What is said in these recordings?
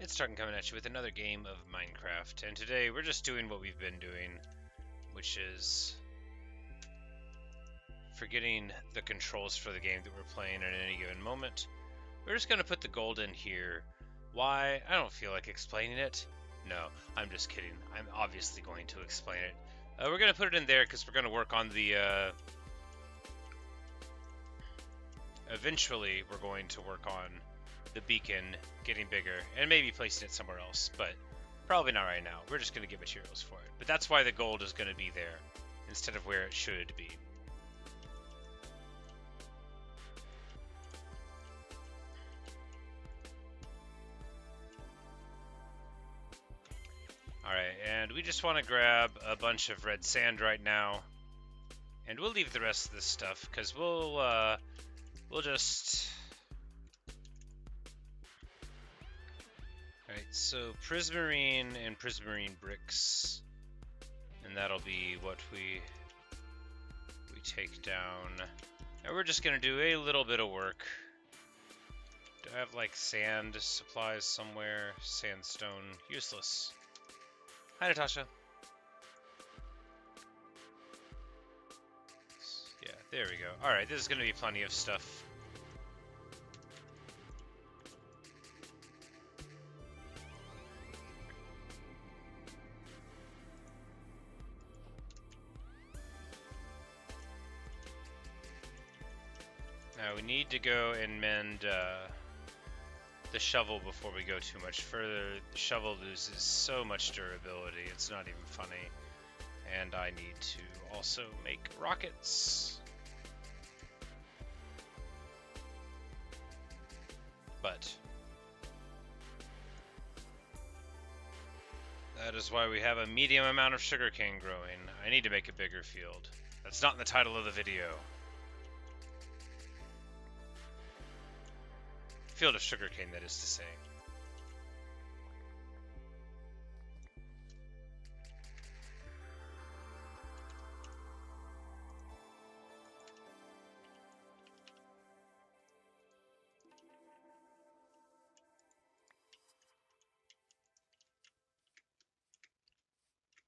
It's Tarkin coming at you with another game of Minecraft, and today we're just doing what we've been doing, which is forgetting the controls for the game that we're playing at any given moment. We're just going to put the gold in here. Why? I don't feel like explaining it. No, I'm just kidding. I'm obviously going to explain it. We're going to put it in there because we're going to work on the... Eventually, we're going to work on the beacon getting bigger and maybe placing it somewhere else, but probably not right now. We're just going to get materials for it. But that's why the gold is going to be there instead of where it should be. Alright, and we just want to grab a bunch of red sand right now. And we'll leave the rest of this stuff because we'll just... Alright, so prismarine and prismarine bricks, and that'll be what we take down. And we're just gonna do a little bit of work. Do I have like sand supplies somewhere? Sandstone, useless. Hi, Natasha. Yeah, there we go. Alright, this is gonna be plenty of stuff. Now we need to go and mend the shovel before we go too much further. The shovel loses so much durability, it's not even funny. And I need to also make rockets. But that is why we have a medium amount of sugarcane growing. I need to make a bigger field. That's not in the title of the video. Field of sugarcane, that is to say.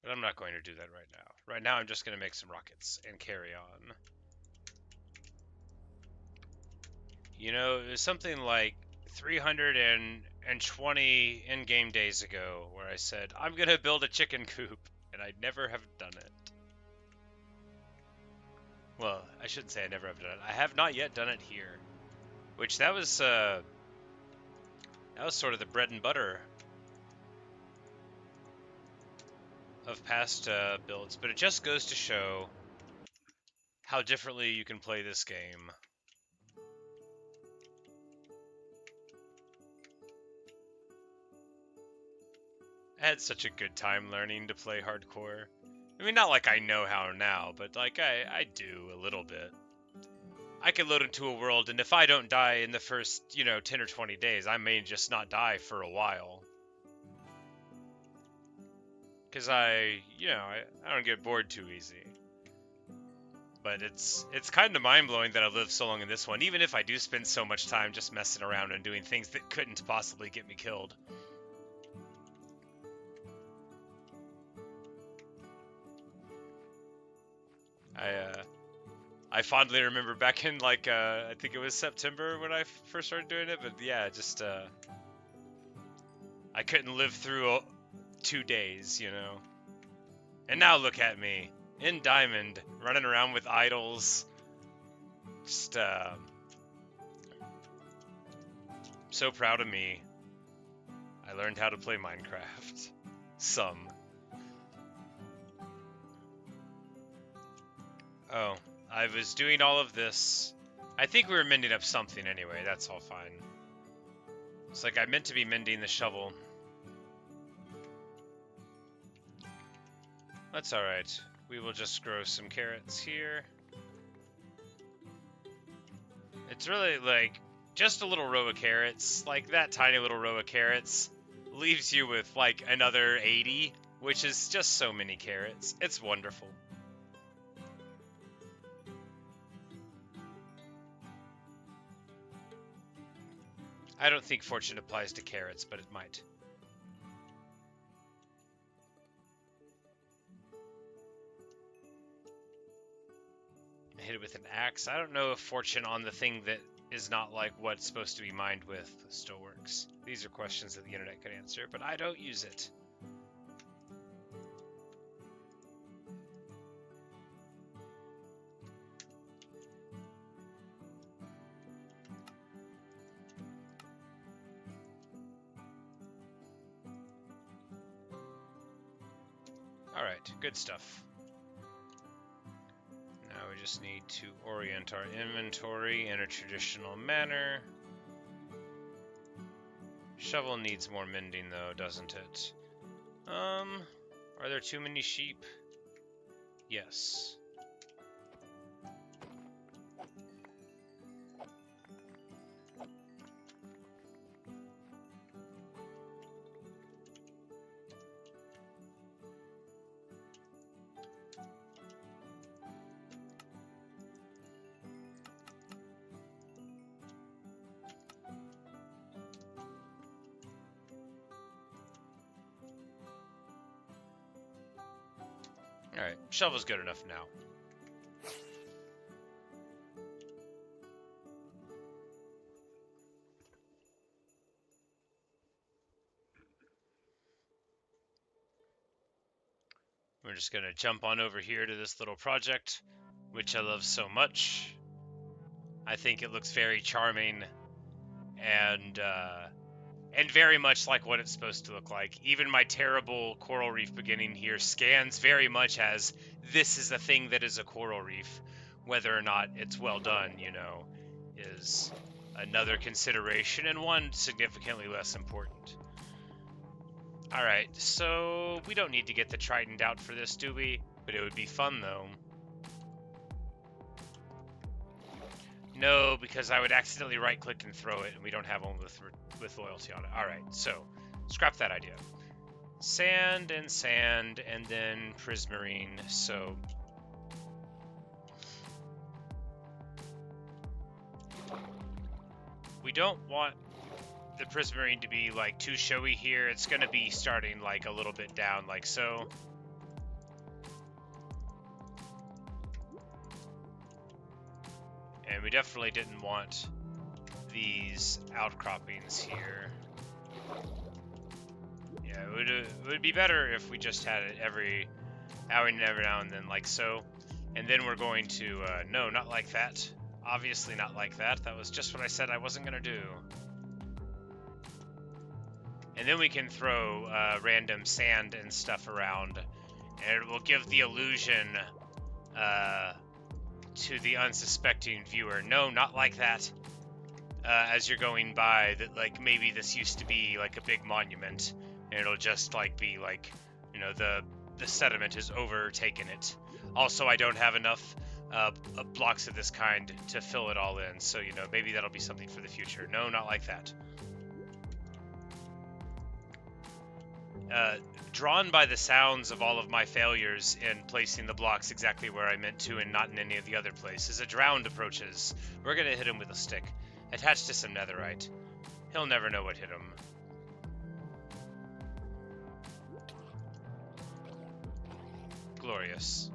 But I'm not going to do that right now. Right now I'm just going to make some rockets and carry on. You know, it was something like 320 in-game days ago where I said, I'm going to build a chicken coop, and I never have done it. Well, I shouldn't say I never have done it. I have not yet done it here. Which, that was sort of the bread and butter of past builds, but it just goes to show how differently you can play this game. I had such a good time learning to play hardcore. I mean, not like I know how now, but like I do a little bit. I can load into a world, and if I don't die in the first, 10 or 20 days, I may just not die for a while. Because I don't get bored too easy. But it's kind of mind-blowing that I lived so long in this one, even if I do spend so much time just messing around and doing things that couldn't possibly get me killed. I fondly remember back in like I think it was September when I first started doing it, but yeah, just I couldn't live through 2 days, And now look at me in Diamond, running around with idols. Just so proud of me. I learned how to play Minecraft. Some. Oh, I was doing all of this. I think we were mending up something anyway, that's all fine. It's like I meant to be mending the shovel. That's alright. We will just grow some carrots here. It's really like just a little row of carrots. Like that tiny little row of carrots leaves you with like another 80, which is just so many carrots. It's wonderful. I don't think fortune applies to carrots, but it might. hit it with an axe. I don't know if fortune on the thing that is not like what's supposed to be mined with still works. These are questions that the internet could answer, but I don't use it. Alright, good stuff. Now we just need to orient our inventory in a traditional manner. Shovel needs more mending though, doesn't it? Are there too many sheep? Yes. Alright, shovel's good enough now. We're just gonna jump on over here to this little project, which I love so much. I think it looks very charming and very much like what it's supposed to look like. Even my terrible coral reef beginning here scans very much as this is a thing that is a coral reef. Whether or not it's well done, you know, is another consideration, and one significantly less important. Alright, so we don't need to get the trident out for this, do we? But it would be fun, though. No, because I would accidentally right-click and throw it, and we don't have one with loyalty on it. Alright, so scrap that idea. Sand, and then prismarine, so... we don't want the prismarine to be, like, too showy here. It's gonna be starting, like, a little bit down, like so. And we definitely didn't want these outcroppings here. Yeah, it would be better if we just had it every now and then, like so. And then we're going to, no, not like that. Obviously not like that. That was just what I said I wasn't going to do. And then we can throw random sand and stuff around. And it will give the illusion to the unsuspecting viewer. No, not like that. As you're going by, that like maybe this used to be like a big monument. And it'll just like be like, you know, the sediment has overtaken it. Also, I don't have enough blocks of this kind to fill it all in, so, you know, maybe that'll be something for the future. No, not like that. Drawn by the sounds of all of my failures in placing the blocks exactly where I meant to and not in any of the other places, a drowned approaches. We're gonna hit him with a stick, attached to some netherite. He'll never know what hit him. Glorious.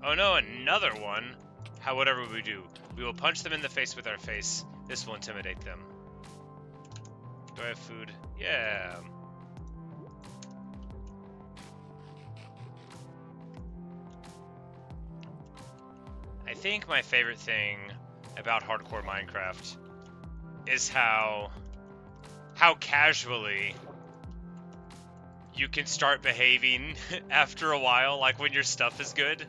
Oh no, another one! Whatever we do, we will punch them in the face with our face. This will intimidate them. Do I have food? Yeah. I think my favorite thing about hardcore Minecraft is how casually you can start behaving after a while, like when your stuff is good.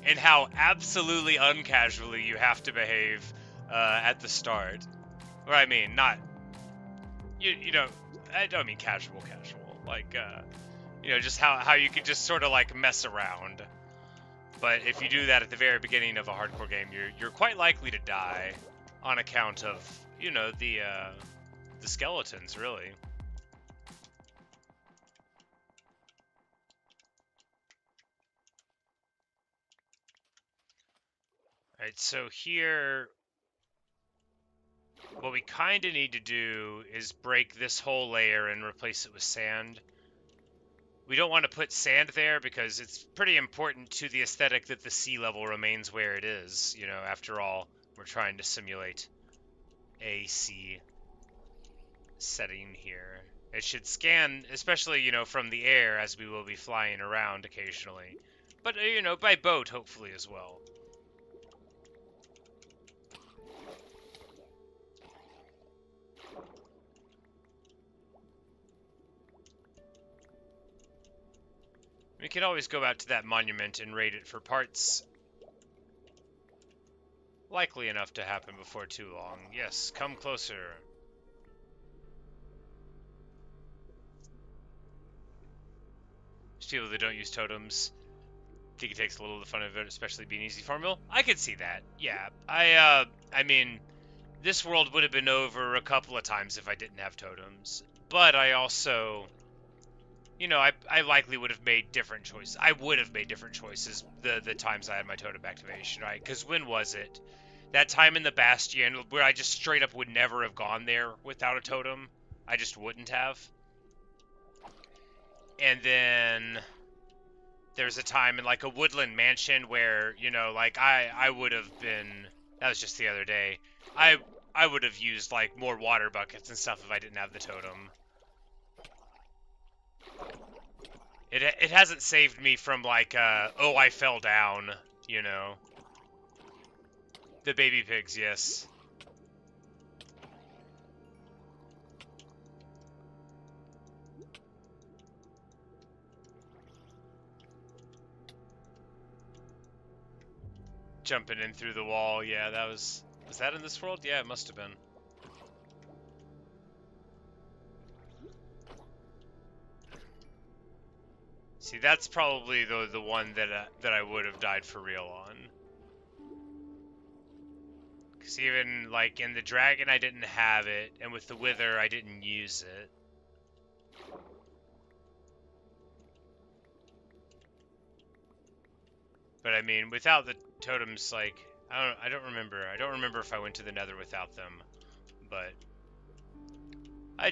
And how absolutely uncasually you have to behave at the start. Or I mean, not... You know, I don't mean casual. Like, you know, just how you can just sort of, like, mess around. But if you do that at the very beginning of a hardcore game, you're quite likely to die on account of, you know, the skeletons, really. Alright, so here, what we kind of need to do is break this whole layer and replace it with sand. We don't want to put sand there because it's pretty important to the aesthetic that the sea level remains where it is. You know, after all, we're trying to simulate a sea setting here. It should scan, especially, you know, from the air, as we will be flying around occasionally. But, you know, by boat, hopefully, as well. We could always go out to that monument and raid it for parts. Likely enough to happen before too long. Yes, come closer. There's people that don't use totems. I think it takes a little of the fun of it, especially being easy farmable. I could see that. Yeah. I mean, this world would have been over a couple of times if I didn't have totems. But I also, you know, I likely would have made different choices. I would have made different choices the times I had my totem activation, right? Because when was it? That time in the Bastion where I just straight up would never have gone there without a totem. I just wouldn't have. And then there's a time in like a woodland mansion where, you know, like I would have been, that was just the other day, I would have used like more water buckets and stuff if I didn't have the totem. It hasn't saved me from like oh, I fell down, you know. The baby pigs, yes. Jumping in through the wall, yeah, that was that in this world? Yeah, it must have been. See, that's probably the one that I would have died for real on. Because even, like, in the dragon, I didn't have it, and with the wither, I didn't use it. But, I mean, without the totems, like, I don't remember. I don't remember if I went to the nether without them. But I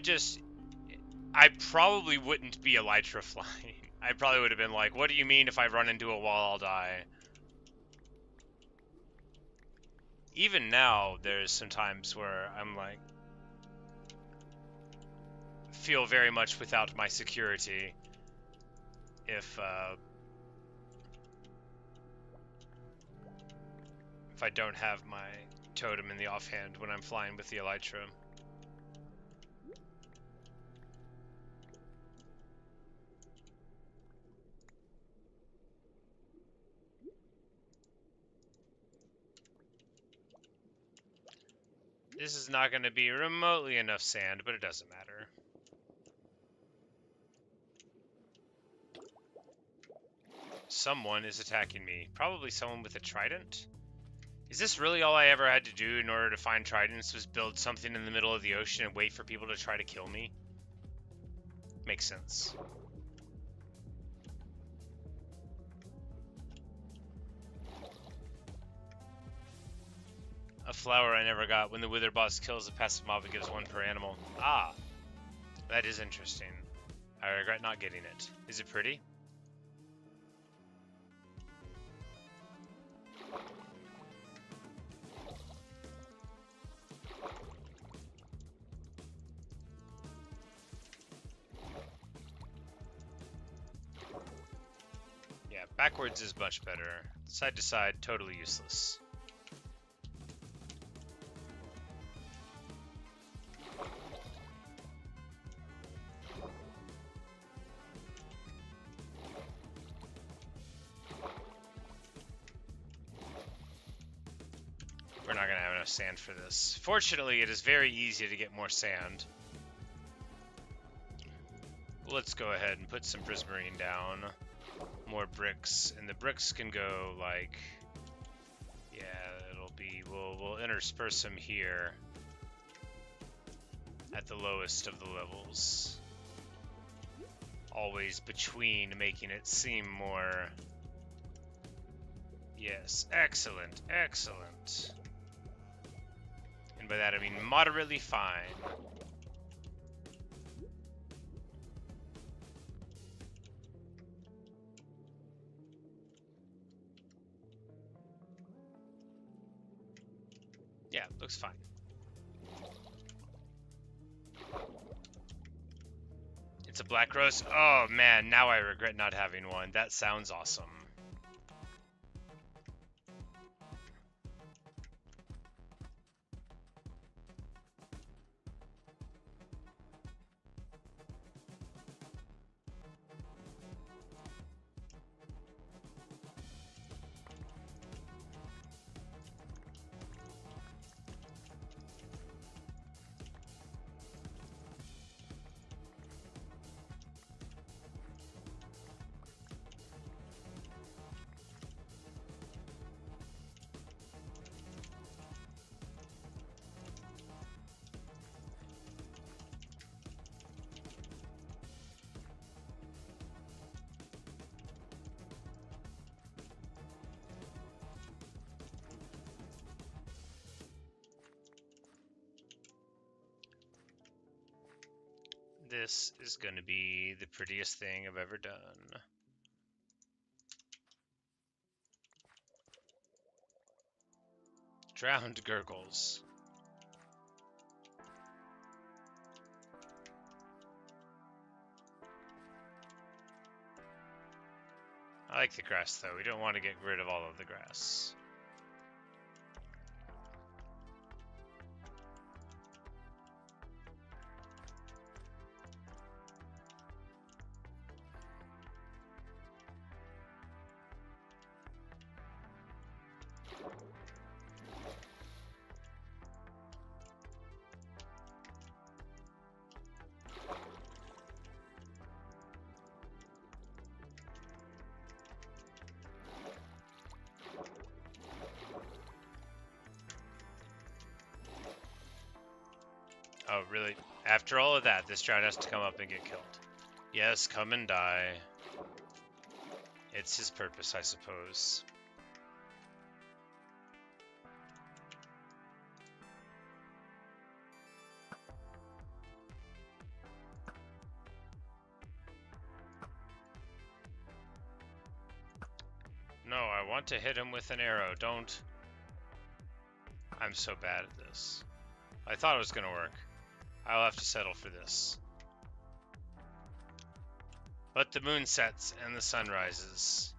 probably wouldn't be elytra flying. I probably would have been like, what do you mean if I run into a wall, I'll die? Even now, there's some times where I'm like, feel very much without my security if I don't have my totem in the offhand when I'm flying with the elytra. This is not going to be remotely enough sand, but it doesn't matter. Someone is attacking me. Probably someone with a trident? Is this really all I ever had to do in order to find tridents, was build something in the middle of the ocean and wait for people to try to kill me? Makes sense. A flower I never got. When the wither boss kills a passive mob, it gives one per animal. Ah, that is interesting. I regret not getting it. Is it pretty? Yeah, backwards is much better. Side to side, totally useless. We're not gonna have enough sand for this. Fortunately, it is very easy to get more sand. Let's go ahead and put some prismarine down. More bricks, and the bricks can go like, yeah, it'll be, we'll intersperse them here at the lowest of the levels. Always between, making it seem more, yes, excellent, excellent. And by that I mean moderately fine. Yeah, looks fine. It's a black rose? Oh man, now I regret not having one. That sounds awesome. This is going to be the prettiest thing I've ever done. Drowned gurgles. I like the grass though. We don't want to get rid of all of the grass. Oh, really? After all of that, this drought has to come up and get killed. Yes, come and die. It's his purpose, I suppose. No, I want to hit him with an arrow. Don't. I'm so bad at this. I thought it was going to work. I'll have to settle for this. But the moon sets and the sun rises.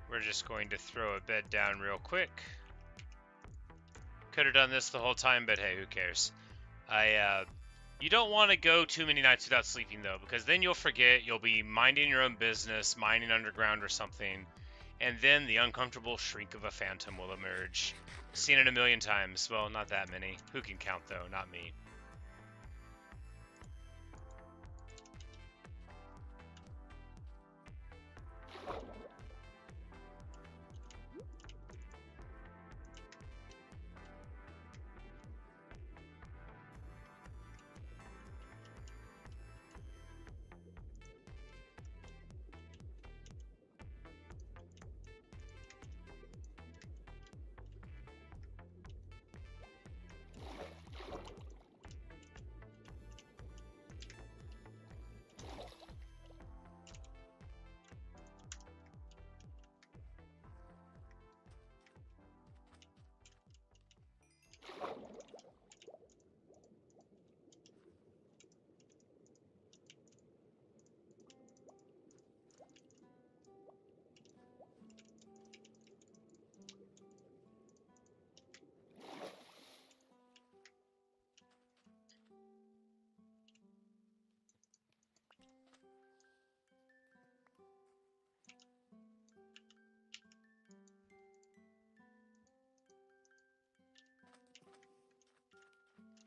We're just going to throw a bed down real quick. Could have done this the whole time, but hey, who cares? You don't want to go too many nights without sleeping, though, because then you'll forget. You'll be minding your own business, mining underground or something, and then the uncomfortable shriek of a phantom will emerge. Seen it a million times. Well, not that many. Who can count, though? Not me.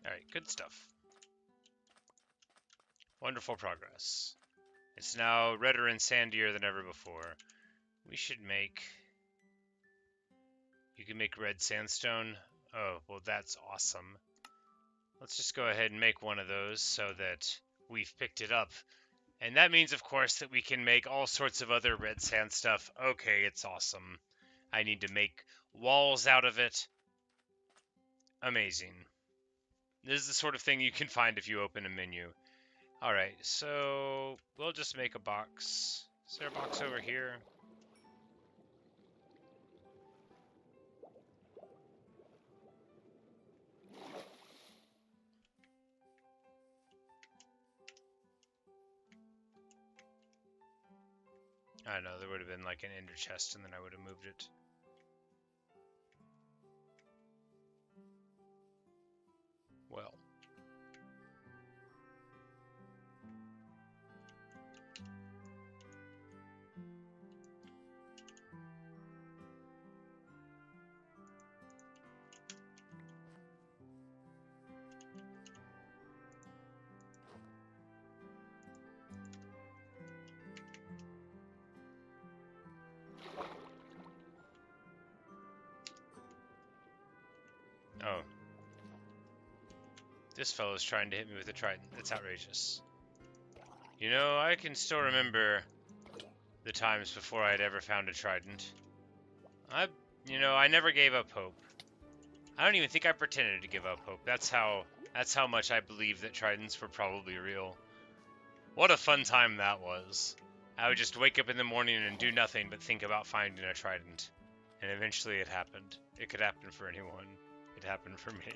Alright, good stuff. Wonderful progress. It's now redder and sandier than ever before. We should make... You can make red sandstone. Oh, well that's awesome. Let's just go ahead and make one of those so that we've picked it up. And that means, of course, that we can make all sorts of other red sand stuff. Okay, it's awesome. I need to make walls out of it. Amazing. This is the sort of thing you can find if you open a menu. Alright, so we'll just make a box. Is there a box over here? I don't know, there would have been like an ender chest and then I would have moved it. Well. Oh. This fellow's trying to hit me with a trident. That's outrageous. You know, I can still remember the times before I'd ever found a trident. I never gave up hope. I don't even think I pretended to give up hope. That's how much I believe that tridents were probably real. What a fun time that was. I would just wake up in the morning and do nothing but think about finding a trident. And eventually it happened. It could happen for anyone. It happened for me.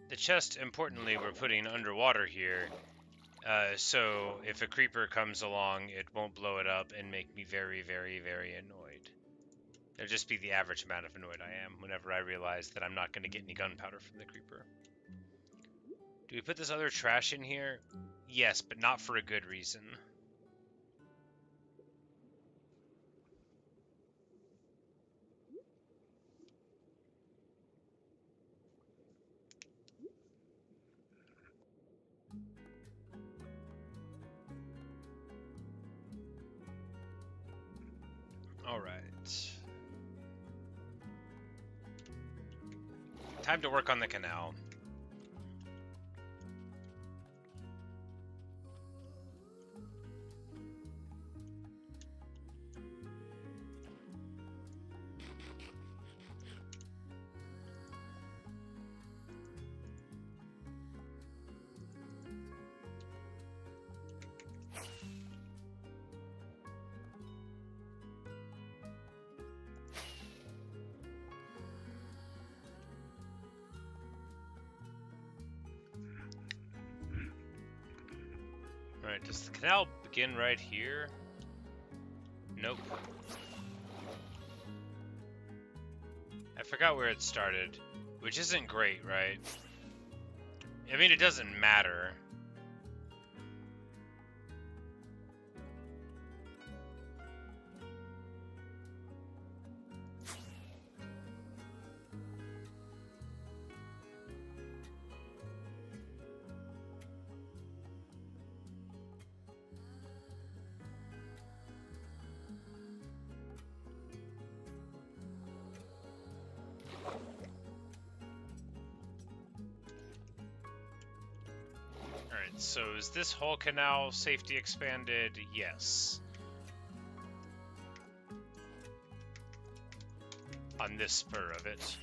The chest, importantly, we're putting underwater here, so if a creeper comes along, it won't blow it up and make me very, very, very annoyed. It'll just be the average amount of annoyed I am whenever I realize that I'm not going to get any gunpowder from the creeper. Do we put this other trash in here? Yes, but not for a good reason. Alright. Time to work on the canal. Alright, does the canal begin right here? Nope. I forgot where it started, which isn't great, right? I mean, it doesn't matter. So is this whole canal safety expanded? Yes. On this spur of it.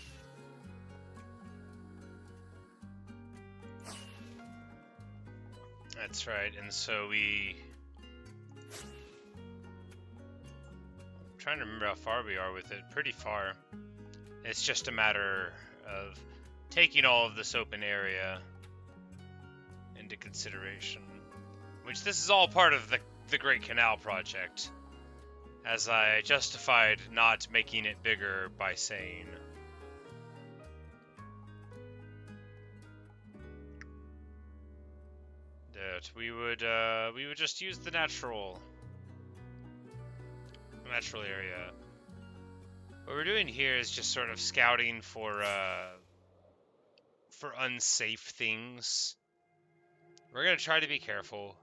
That's right, and so I'm trying to remember how far we are with it. Pretty far. It's just a matter of taking all of this open area into consideration, which this is all part of the Great Canal Project, as I justified not making it bigger by saying that we would just use the natural area. What we're doing here is just sort of scouting for unsafe things. We're going to try to be careful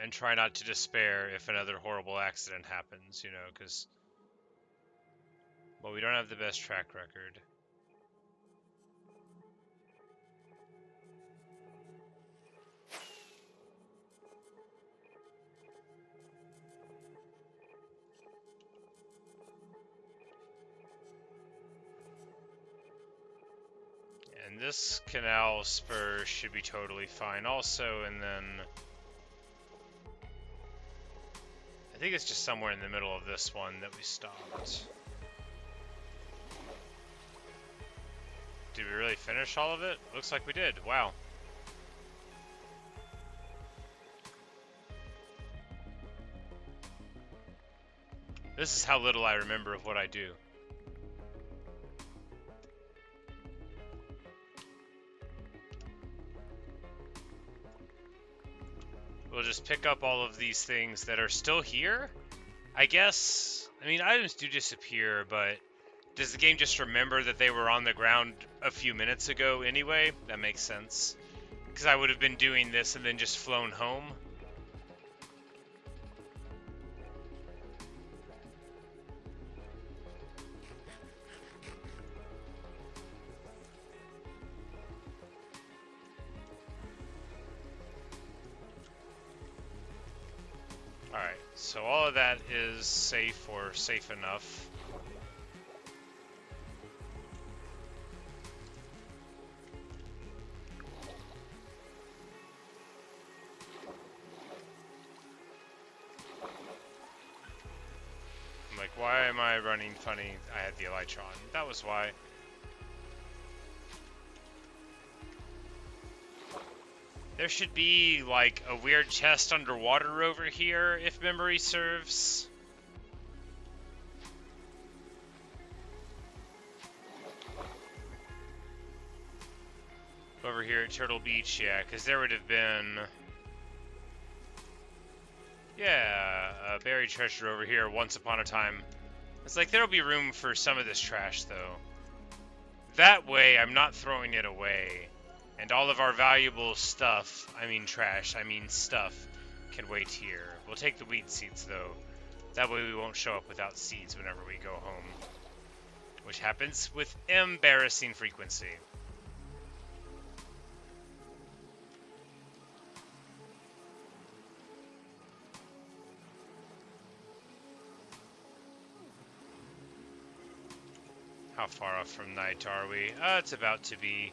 and try not to despair if another horrible accident happens, you know, because, well, we don't have the best track record. And this canal spur should be totally fine also, and then I think it's just somewhere in the middle of this one that we stopped. Did we really finish all of it? Looks like we did. Wow. This is how little I remember of what I do. We'll just pick up all of these things that are still here, I guess. I mean, items do disappear, but does the game just remember that they were on the ground a few minutes ago anyway? That makes sense. Because I would have been doing this and then just flown home. Alright, so all of that is safe or safe enough. I'm like, why am I running funny? I had the Elytron. That was why. There should be, like, a weird chest underwater over here, if memory serves. Over here at Turtle Beach, yeah, because there would have been... Yeah, a buried treasure over here once upon a time. It's like, there'll be room for some of this trash, though. That way, I'm not throwing it away. And all of our valuable stuff, I mean trash, I mean stuff, can wait here. We'll take the weed seeds, though. That way we won't show up without seeds whenever we go home. Which happens with embarrassing frequency. How far off from night are we? It's about to be.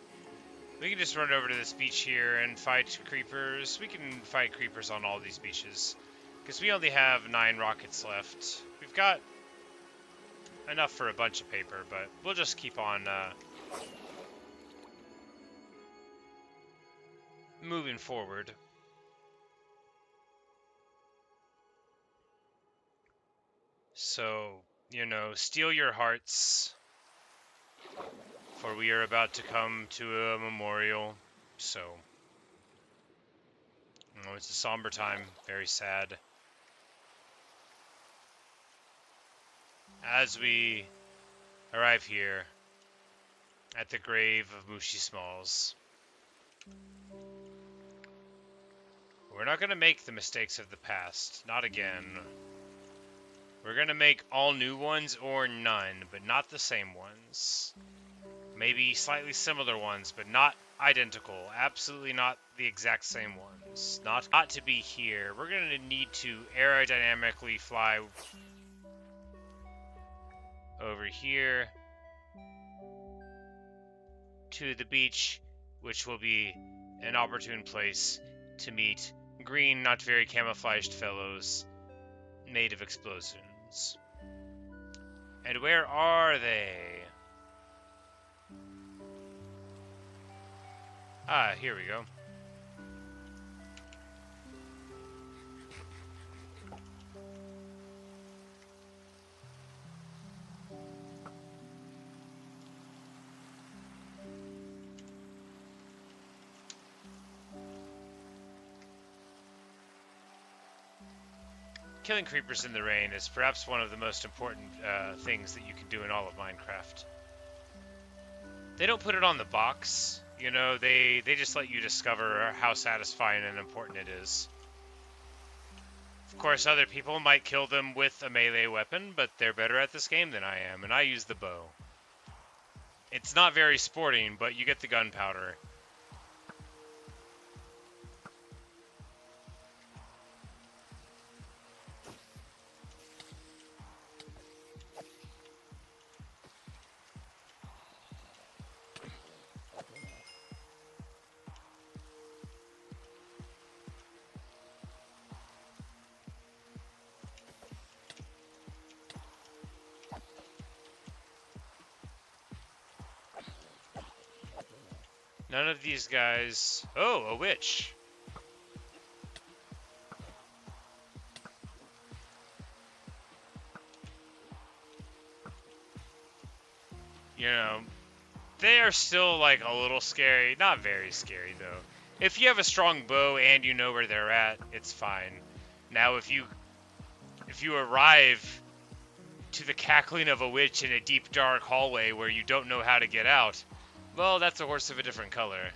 We can just run over to this beach here and fight creepers. We can fight creepers on all these beaches. Because we only have 9 rockets left. We've got enough for a bunch of paper, but we'll just keep on moving forward. So, you know, steel your hearts. For we are about to come to a memorial, so... Oh, it's a somber time, very sad. As we arrive here at the grave of Mooshes Smalls, we're not going to make the mistakes of the past, not again. We're going to make all new ones or none, but not the same ones. Maybe slightly similar ones, but not identical. Absolutely not the exact same ones. Not to be here. We're going to need to aerodynamically fly over here to the beach, which will be an opportune place to meet green, not very camouflaged fellows made of explosions. And where are they? Ah, here we go. Killing creepers in the rain is perhaps one of the most important things that you can do in all of Minecraft. They don't put it on the box, you know, they just let you discover how satisfying and important it is. Of course, other people might kill them with a melee weapon, but they're better at this game than I am, and I use the bow. It's not very sporting, but you get the gunpowder. None of these guys... Oh, a witch. You know, they are still, like, a little scary. Not very scary, though. If you have a strong bow and you know where they're at, it's fine. Now, if you arrive to the cackling of a witch in a deep, dark hallway where you don't know how to get out, well, that's a horse of a different color.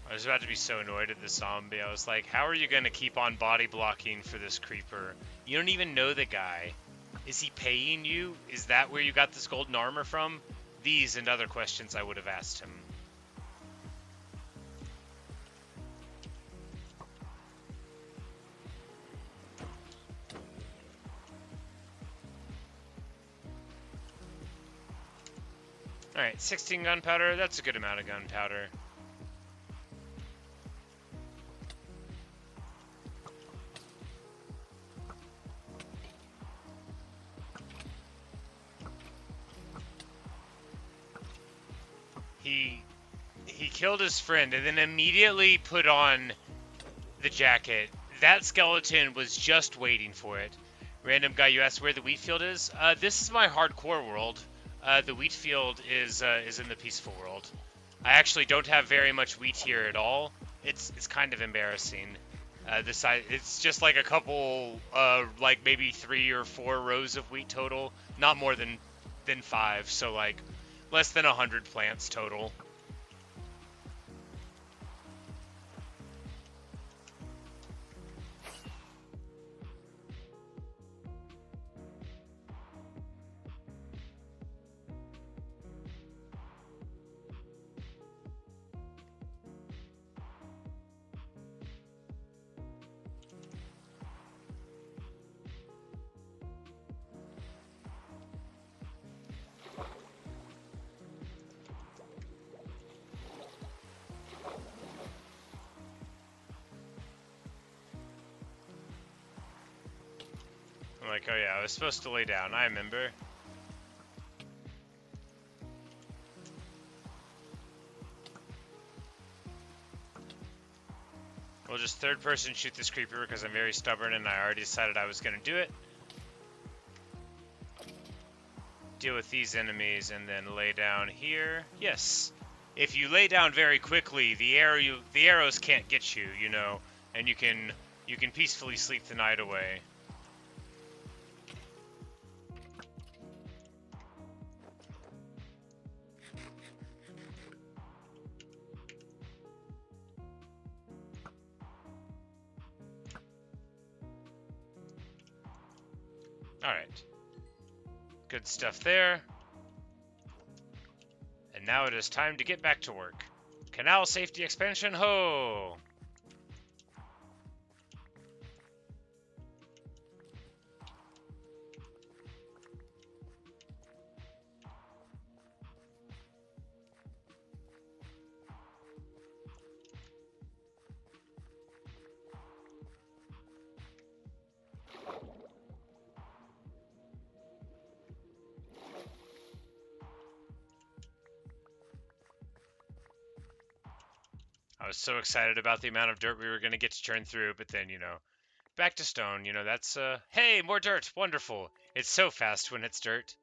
I was about to be so annoyed at the zombie. I was like, how are you going to keep on body blocking for this creeper? You don't even know the guy. Is he paying you? Is that where you got this golden armor from? These and other questions I would have asked him. Alright, 16 gunpowder. That's a good amount of gunpowder. He killed his friend and then immediately put on the jacket. That skeleton was just waiting for it. Random guy, you asked where the wheat field is? This is my hardcore world. The wheat field is in the peaceful world. I actually don't have very much wheat here at all. It's kind of embarrassing. It's just like a couple, like maybe 3 or 4 rows of wheat total. Not more than 5, so like less than 100 plants total. I'm like, oh yeah, I was supposed to lay down, I remember. We'll just third person shoot this creeper because I'm very stubborn and I already decided I was going to do it. Deal with these enemies and then lay down here. Yes. If you lay down very quickly, the arrows can't get you, you know, and you can peacefully sleep the night away. Alright. Good stuff there. And now it is time to get back to work. Canal safety expansion, ho! I was so excited about the amount of dirt we were going to get to churn through, but then, you know, back to stone, you know, that's, hey, more dirt, wonderful. It's so fast when it's dirt.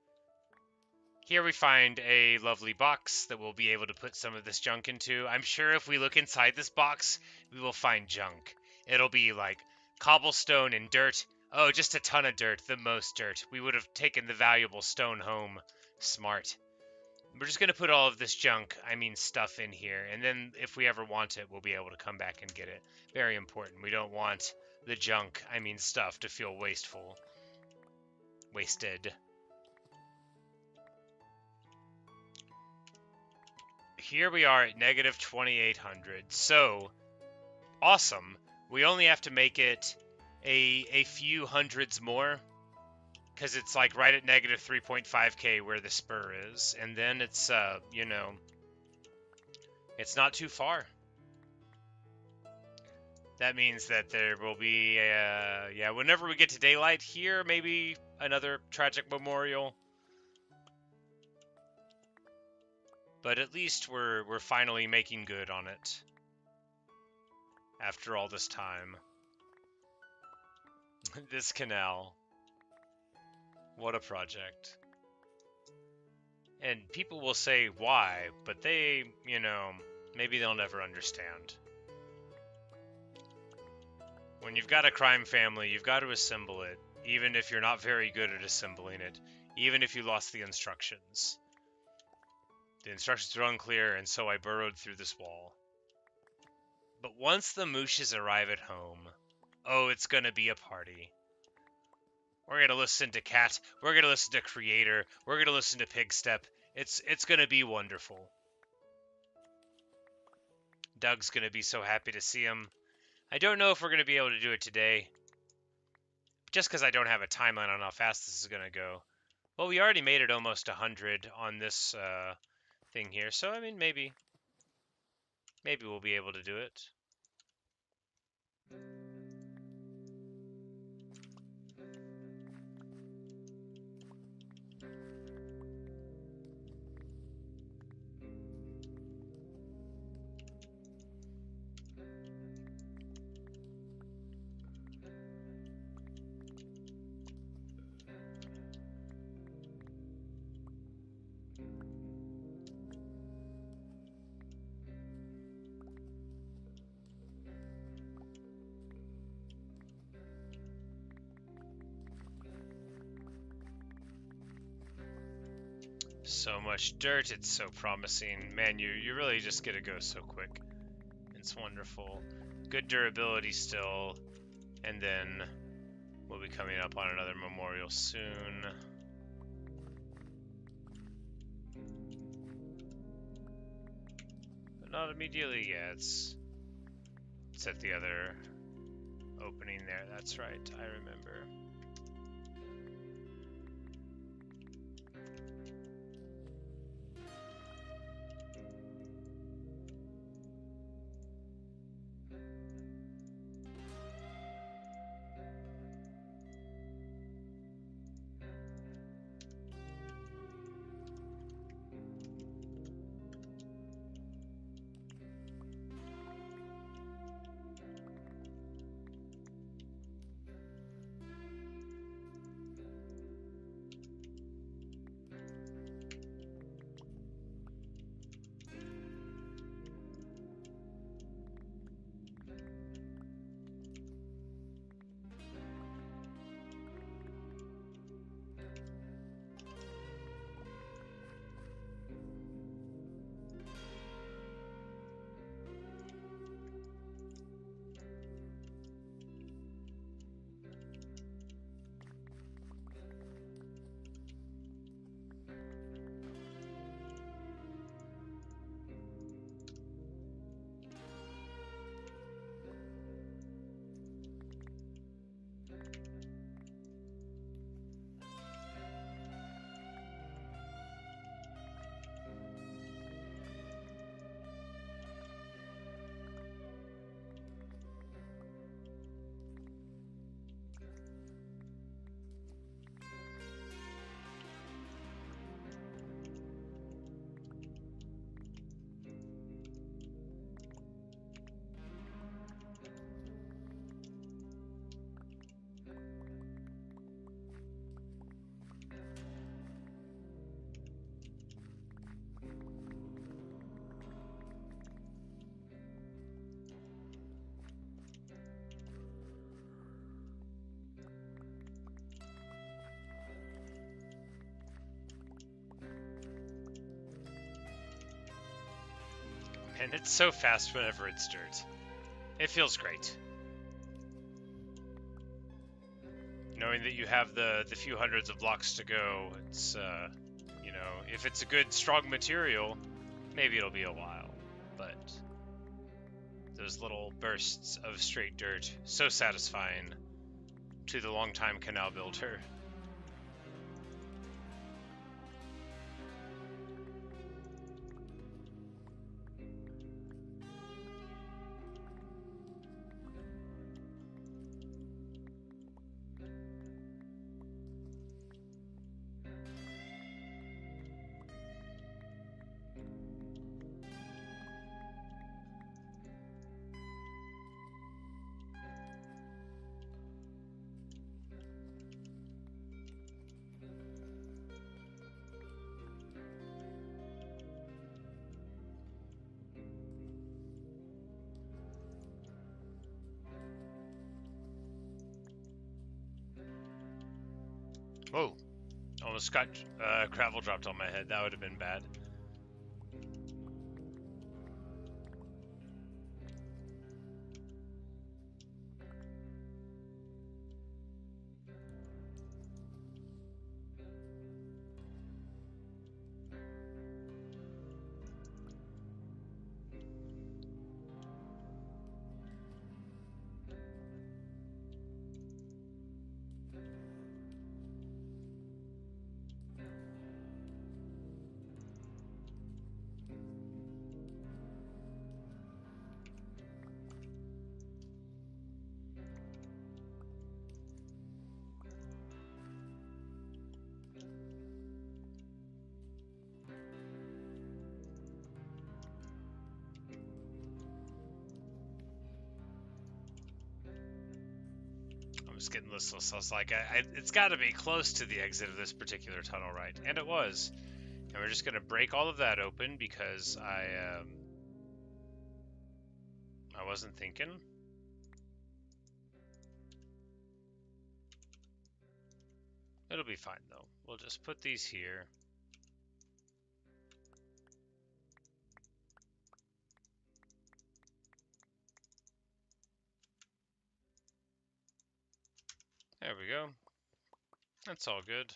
Here we find a lovely box that we'll be able to put some of this junk into. I'm sure if we look inside this box, we will find junk. It'll be like cobblestone and dirt. Oh, just a ton of dirt, the most dirt. We would have taken the valuable stone home. Smart. We're just going to put all of this junk, I mean stuff, in here, and then if we ever want it, we'll be able to come back and get it. Very important. We don't want the junk, I mean stuff, to feel wasteful. Wasted. Here we are at negative 2,800. So, awesome. We only have to make it a few hundreds more, because it's like right at negative 3.5k where the spur is, and then it's, you know, It's not too far. That means that there will be, yeah, whenever we get to daylight here, maybe another tragic memorial. But at least we're finally making good on it. After all this time. This canal. What a project. And people will say why, but they, you know, maybe they'll never understand. When you've got a crime family, you've got to assemble it, even if you're not very good at assembling it, even if you lost the instructions. The instructions are unclear, and so I burrowed through this wall. But once the Mooshes arrive at home, oh, it's gonna be a party. We're gonna listen to Cat, we're gonna listen to Creator, we're gonna listen to Pigstep. It's gonna be wonderful. Doug's gonna be so happy to see him. I don't know if we're gonna be able to do it today, just because I don't have a timeline on how fast this is gonna go. Well, we already made it almost 100 on this thing here, so I mean, maybe we'll be able to do it. So much dirt, it's so promising. Man, you really just get to go so quick. It's wonderful. Good durability still. And then we'll be coming up on another memorial soon. But not immediately yet. It's at the other opening there. That's right, I remember. And it's so fast whenever it's dirt. It feels great. Knowing that you have the few hundreds of blocks to go, it's, you know, if it's a good, strong material, maybe it'll be a while. But those little bursts of straight dirt, so satisfying to the longtime canal builder. Whoa. Almost got gravel dropped on my head. That would have been bad. Getting listless. I was like, it's got to be close to the exit of this particular tunnel, right? And it was. And we're just going to break all of that open because I wasn't thinking. It'll be fine, though. We'll just put these here. There we go. That's all good.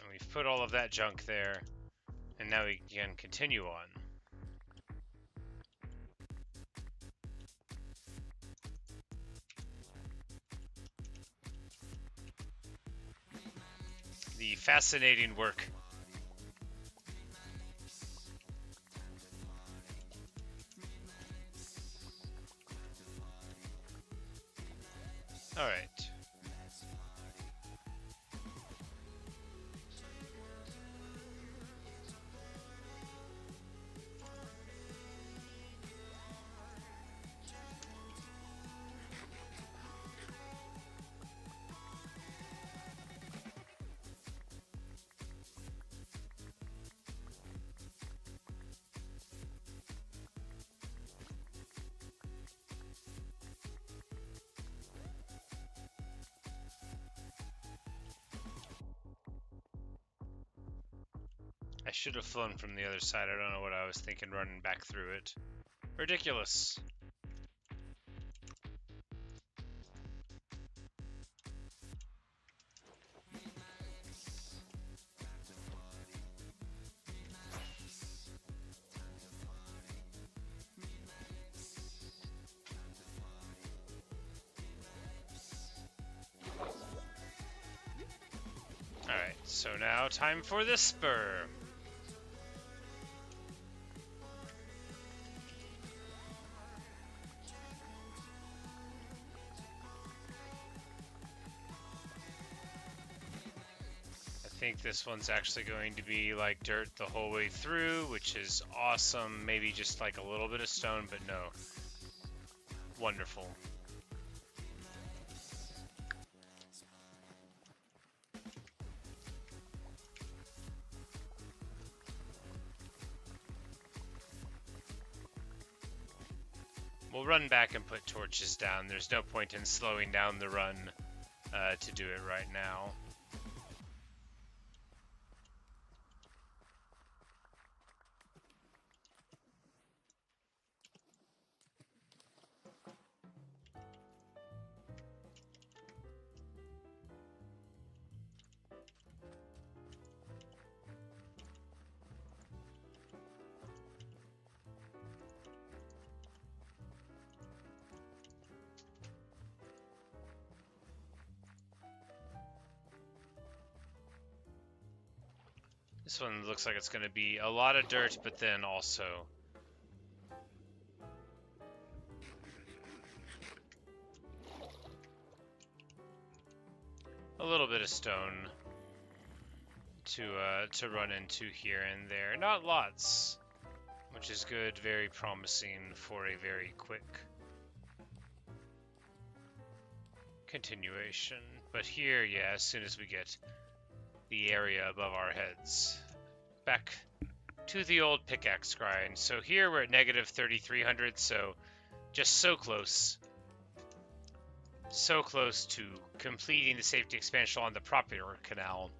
And we've put all of that junk there. And now we can continue on. The fascinating work. All right. I should have flown from the other side. I don't know what I was thinking running back through it. Ridiculous. Alright, so now time for the spur. I think this one's actually going to be like dirt the whole way through, which is awesome. Maybe just like a little bit of stone, but no. Wonderful. We'll run back and put torches down. There's no point in slowing down the run to do it right now. This one looks like it's going to be a lot of dirt, but then also a little bit of stone to run into here and there. Not lots, which is good, very promising for a very quick continuation. But here, yeah, as soon as we get the area above our heads. Back to the old pickaxe grind. So here we're at negative 3,300, so just so close. So close to completing the safety expansion on the proper canal.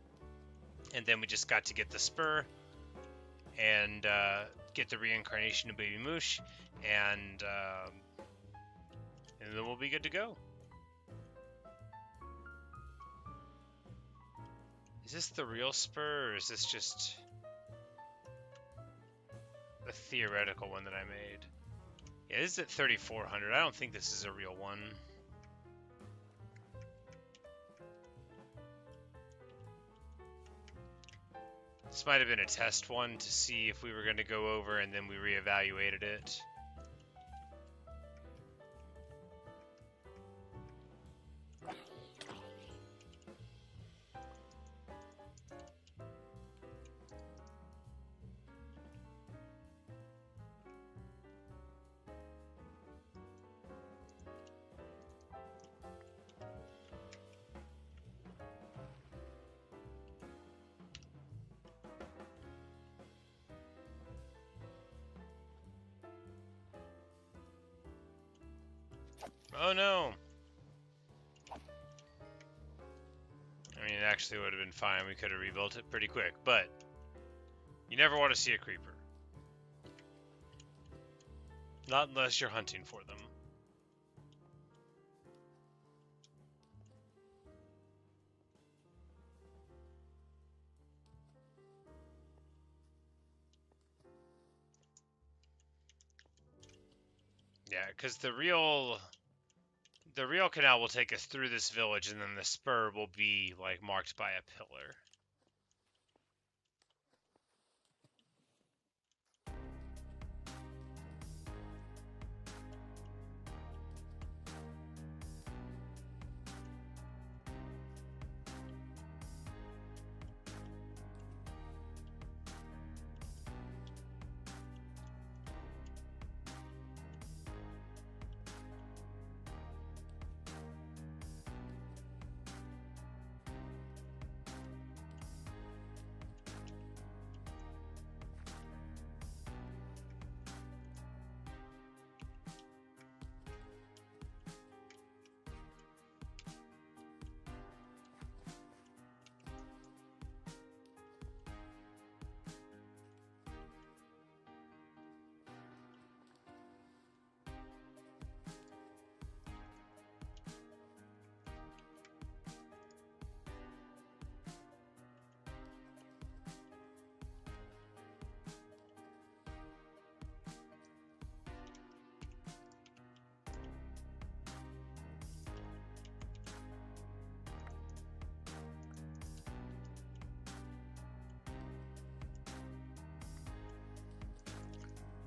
And then we just got to get the spur and get the reincarnation of Baby Moosh, and then we'll be good to go. Is this the real spur, or is this just a theoretical one that I made? Yeah, this is at 3,400. I don't think this is a real one. This might have been a test one to see if we were going to go over, and then we reevaluated it. Oh no! I mean, it actually would have been fine. We could have rebuilt it pretty quick, but you never want to see a creeper. Not unless you're hunting for them. Yeah, because the real canal will take us through this village, and then the spur will be like marked by a pillar.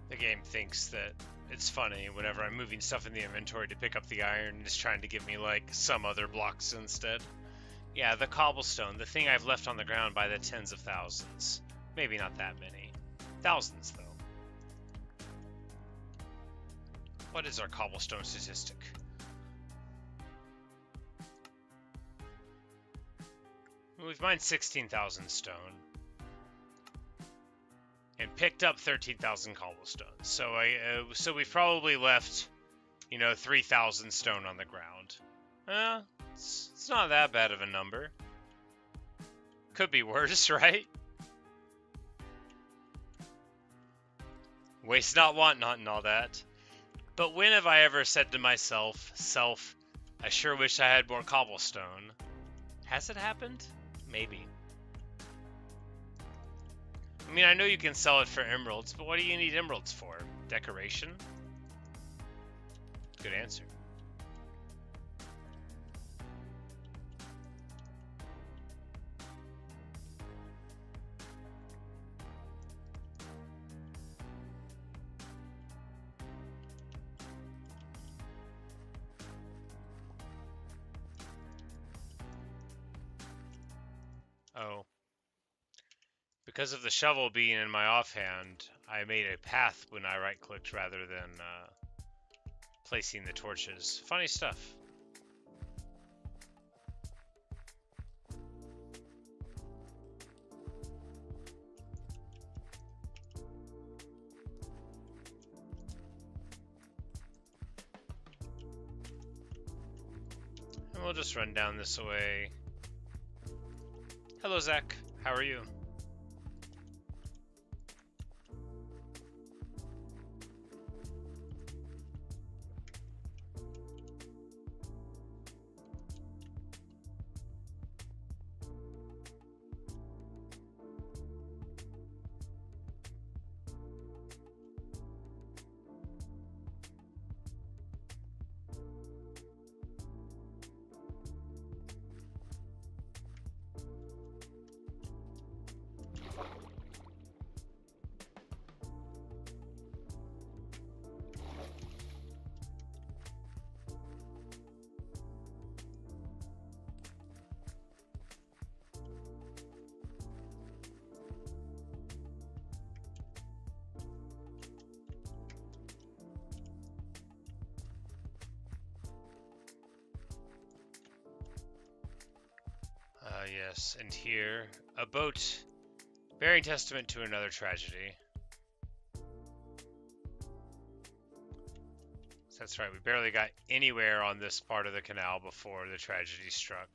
The game thinks that it's funny whenever I'm moving stuff in the inventory to pick up the iron, and it's trying to give me like some other blocks instead. Yeah, the cobblestone, the thing I've left on the ground by the tens of thousands. Maybe not that many. Thousands, though. What is our cobblestone statistic? We've mined 16,000 stone. And picked up 13,000 cobblestone. So we've probably left, 3,000 stone on the ground. It's not that bad of a number. Could be worse, right? Waste not, want not, and all that. But when have I ever said to myself, I sure wish I had more cobblestone? Has it happened? Maybe. I mean, I know you can sell it for emeralds, but what do you need emeralds for? Decoration? Good answer. Oh. Because of the shovel being in my offhand, I made a path when I right-clicked rather than placing the torches. Funny stuff. we'll just run down this way. Hello, Zach. How are you? Yes, and here, a boat bearing testament to another tragedy. That's right, we barely got anywhere on this part of the canal before the tragedy struck.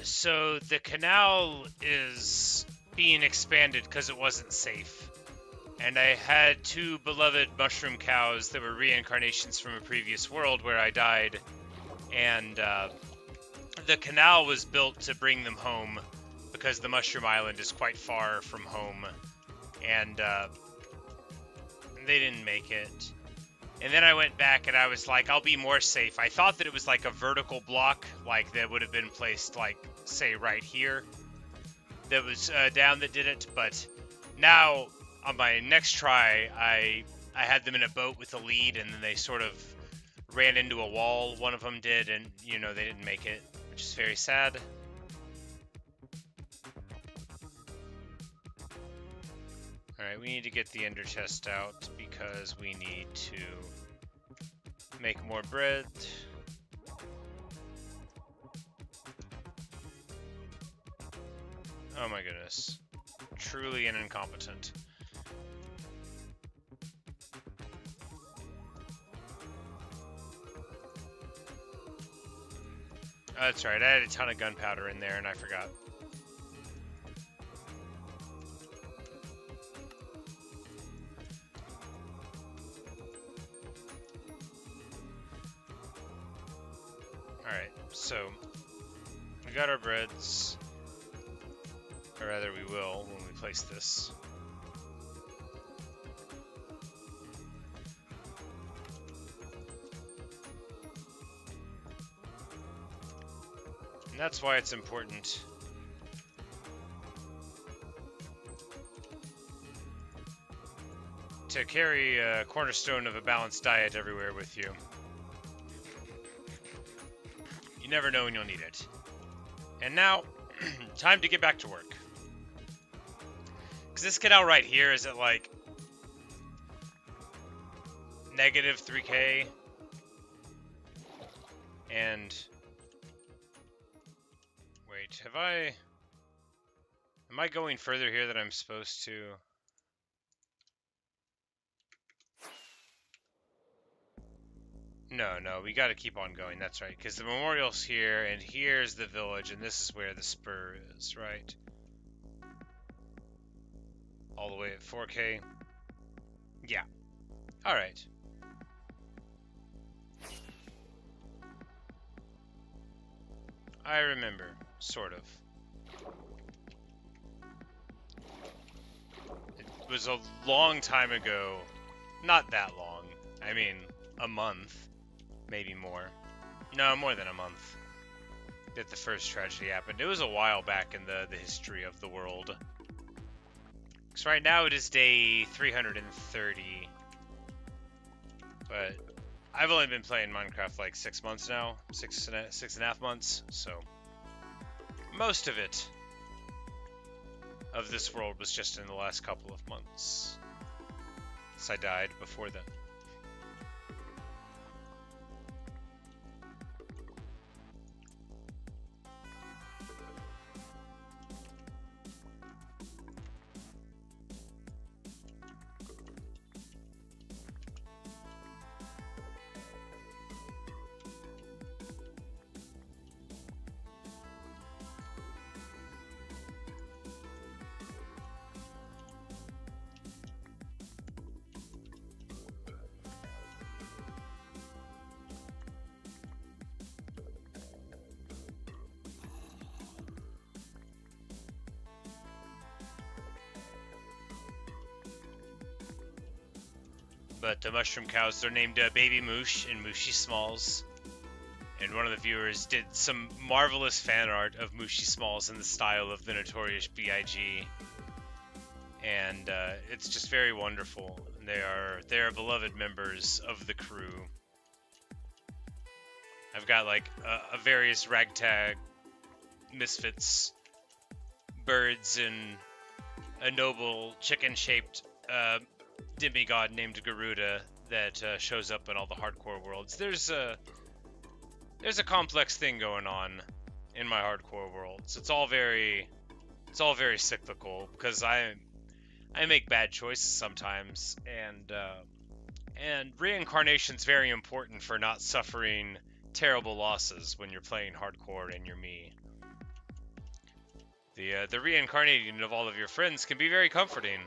So the canal is being expanded because it wasn't safe. And I had two beloved mushroom cows that were reincarnations from a previous world where I died. And the canal was built to bring them home because the mushroom island is quite far from home. And they didn't make it. And then I went back and I was like, I'll be more safe. I thought that it was like a vertical block, like that would have been placed, like, say, right here. That was down that did it. But now, on my next try, I had them in a boat with a lead, and then they sort of ran into a wall. One of them did, and, you know, they didn't make it, which is very sad. Alright, we need to get the ender chest out because we need to make more bread. Oh my goodness. Truly an incompetent. Oh, that's right, I had a ton of gunpowder in there and I forgot. Alright, so we got our breads, or rather we will when we place this. And that's why it's important to carry a cornerstone of a balanced diet everywhere with you. You never know when you'll need it. And now, time to get back to work. Because this canal right here is at like negative 3k. And wait, am I going further here than I'm supposed to? No, we got to keep on going. That's right, because the memorial's here, and here's the village, and this is where the spur is, right? All the way at 4K. Yeah. All right. I remember, sort of. It was a long time ago. Not that long. I mean, a month. Maybe more. No, more than a month. that the first tragedy happened. It was a while back in the history of the world. So right now it is day 330. But I've only been playing Minecraft like 6 months now. Six and a half months. So most of it, of this world, was just in the last couple of months. Since I died before then. But the mushroom cows, they're named Baby Moosh and Mooshy Smalls. And one of the viewers did some marvelous fan art of Mooshy Smalls in the style of the notorious B.I.G. And it's just very wonderful. They are beloved members of the crew. I've got like a various ragtag misfits, birds, and a noble chicken-shaped demigod named Garuda that shows up in all the hardcore worlds. There's a complex thing going on in my hardcore worlds. It's all very cyclical because I make bad choices sometimes, and reincarnation's very important for not suffering terrible losses when you're playing hardcore and you're me. The reincarnating of all of your friends can be very comforting.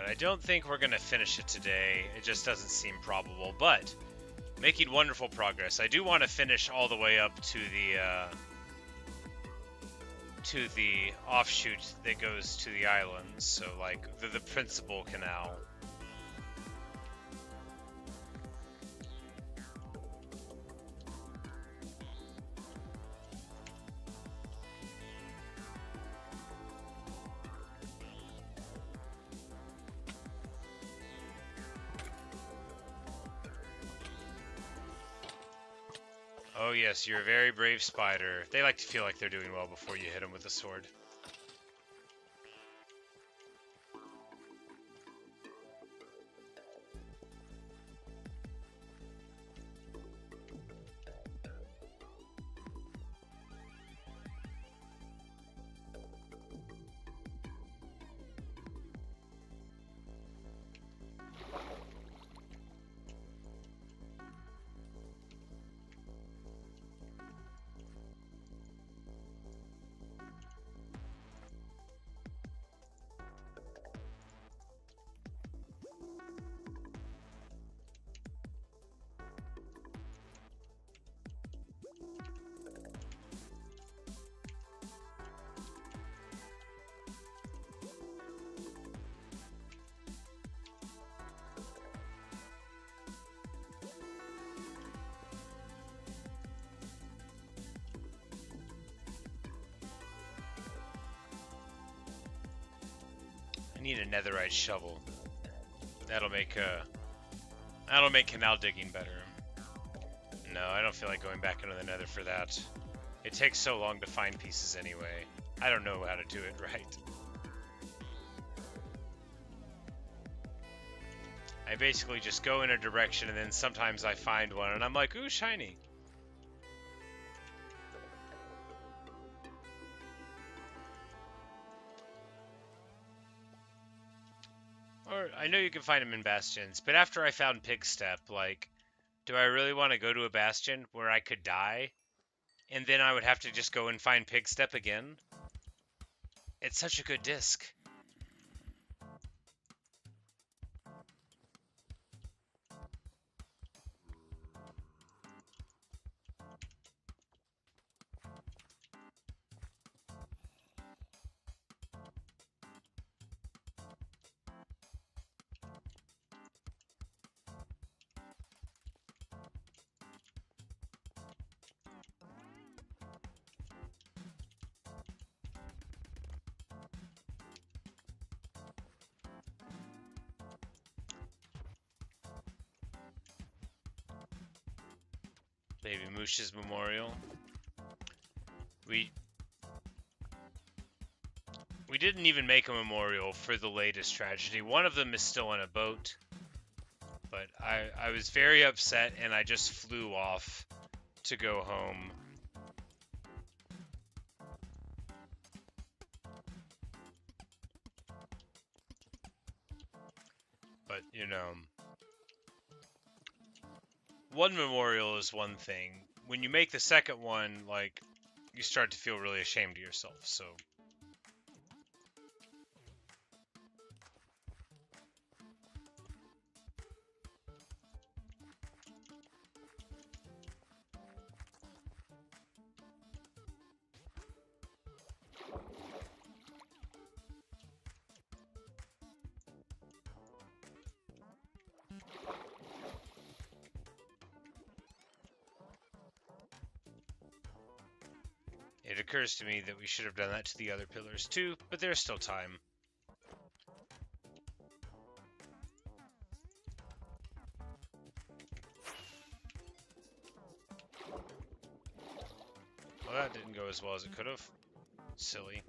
I don't think we're going to finish it today. It just doesn't seem probable, but making wonderful progress. I do want to finish all the way up to the offshoot that goes to the islands, so like the principal canal. Oh yes, you're a very brave spider. They like to feel like they're doing well before you hit them with a sword. I need a netherite shovel. That'll make canal digging better. No, I don't feel like going back into the nether for that. It takes so long to find pieces anyway. I don't know how to do it right. I basically just go in a direction and then sometimes I find one and I'm like, ooh, shiny. Or I know you can find them in bastions, but after I found Pig Step, like, do I really want to go to a bastion where I could die? And then I would have to just go and find Pig Step again? It's such a good disc. Maybe Mooshes Memorial. We didn't even make a memorial for the latest tragedy. One of them is still in a boat. But I was very upset and I just flew off to go home. But, you know, one memorial is one thing. When you make the second one, like, you start to feel really ashamed of yourself, so... It occurs to me that we should have done that to the other pillars too, but there's still time. Well, that didn't go as well as it could have. Silly.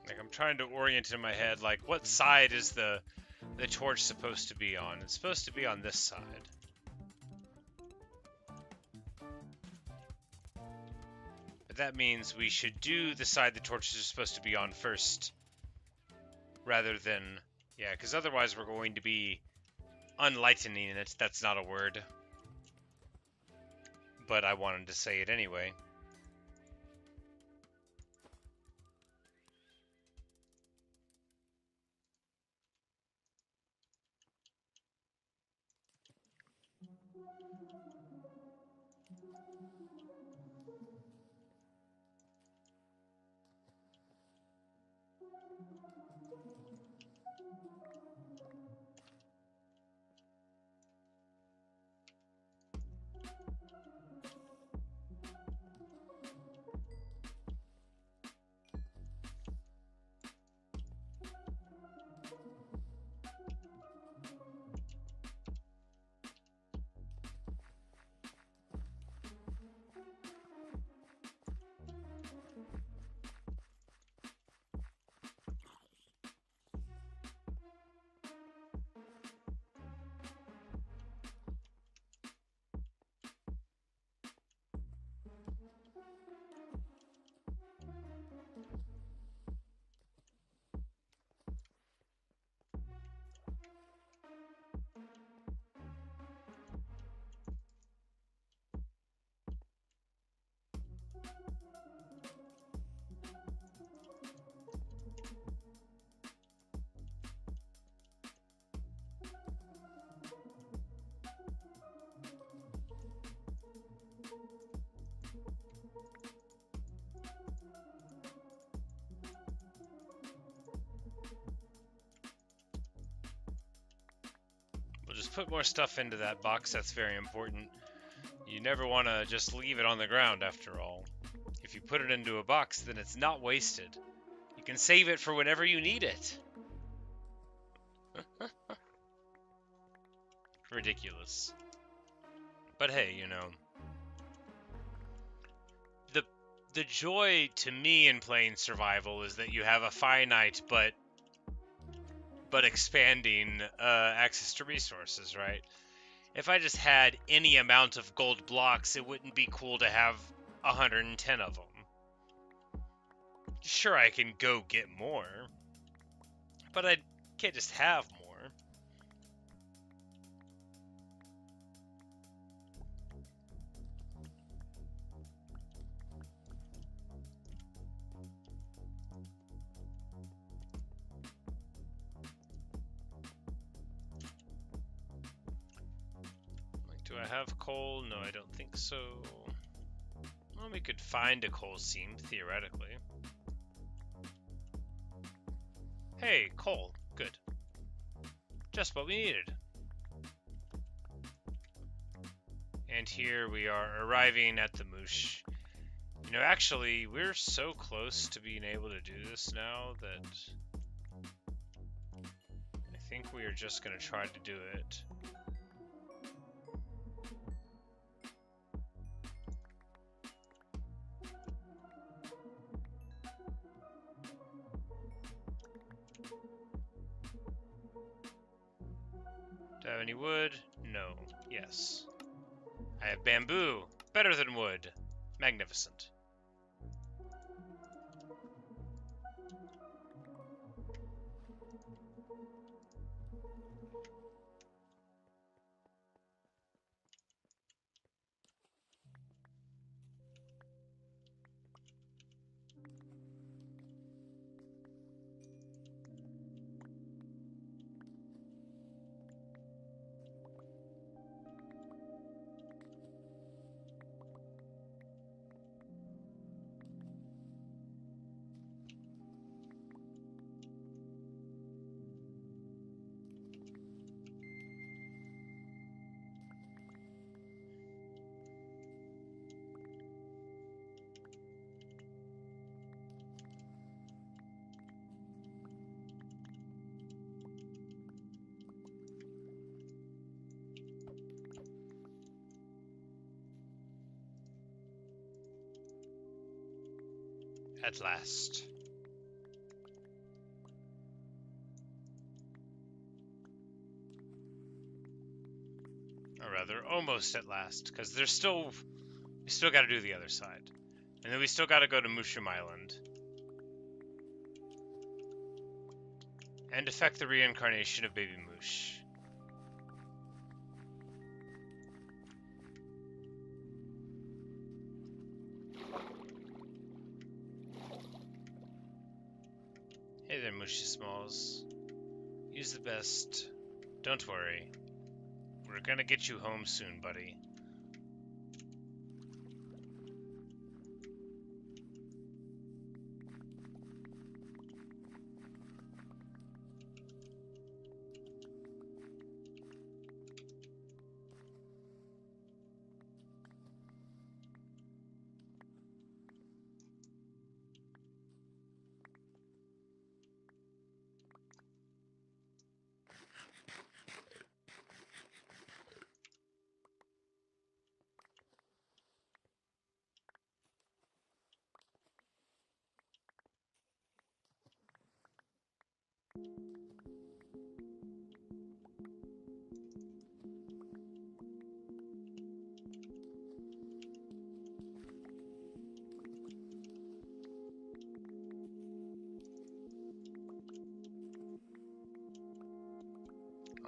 Like, I'm trying to orient in my head, like, what side is the torch supposed to be on? It's supposed to be on this side. But that means we should do the side the torches are supposed to be on first, rather than... Yeah, because otherwise we're going to be unlightening it. That's not a word. But I wanted to say it anyway. put more stuff into that box. That's very important. You never want to just leave it on the ground, after all. If you put it into a box, then it's not wasted. You can save it for whenever you need it. Ridiculous. But hey, you know, the joy to me in playing survival is that you have a finite but expanding access to resources, right? If I just had any amount of gold blocks, it wouldn't be cool to have 110 of them. Sure, I can go get more, but I can't just have more. Like, do I have coal? No, I don't think so. Well, we could find a coal seam, theoretically. Hey, coal. Good. Just what we needed. And here we are arriving at the Moosh. You know, actually, we're so close to being able to do this now that I think we are just going to try to do it. Do I have any wood? No. Yes. I have bamboo. Better than wood. Magnificent. At last. Or rather, almost at last, because we still got to do the other side. And then we still got to go to Mooshes Island. And effect the reincarnation of Baby Moosh. Hey there, Mooshy Smalls. Use the best. Don't worry. We're gonna get you home soon, buddy.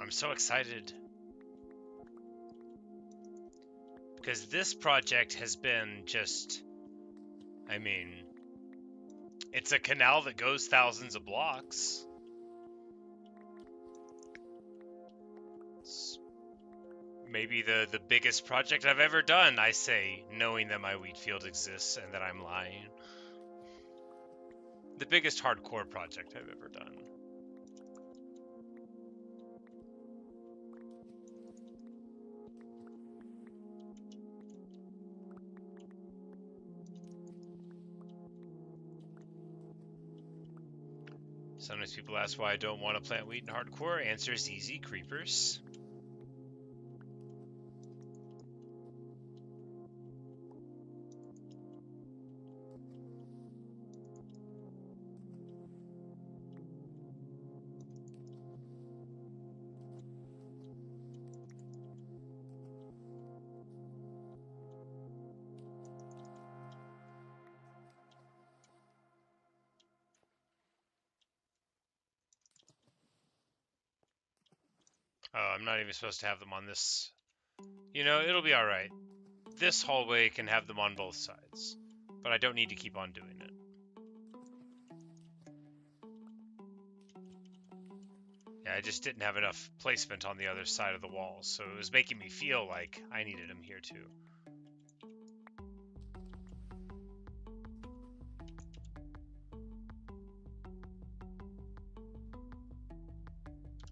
I'm so excited. Because this project has been just, I mean, it's a canal that goes thousands of blocks. It's maybe the biggest project I've ever done, I say, knowing that my wheat field exists and that I'm lying. The biggest hardcore project I've ever done. Sometimes people ask why I don't want to plant wheat in hardcore. Answer is easy, creepers. Oh, I'm not even supposed to have them on this. You know, it'll be alright. This hallway can have them on both sides, but I don't need to keep on doing it. Yeah, I just didn't have enough placement on the other side of the wall, so it was making me feel like I needed them here too.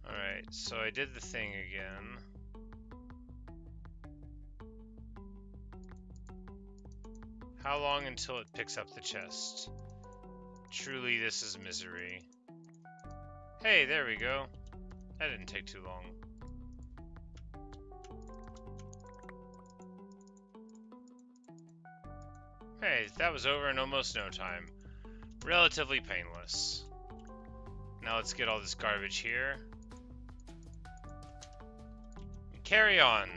Alright, so I did the thing again. How long until it picks up the chest? Truly, this is misery. Hey, there we go. That didn't take too long. Hey, that was over in almost no time. Relatively painless. Now let's get all this garbage here. And carry on.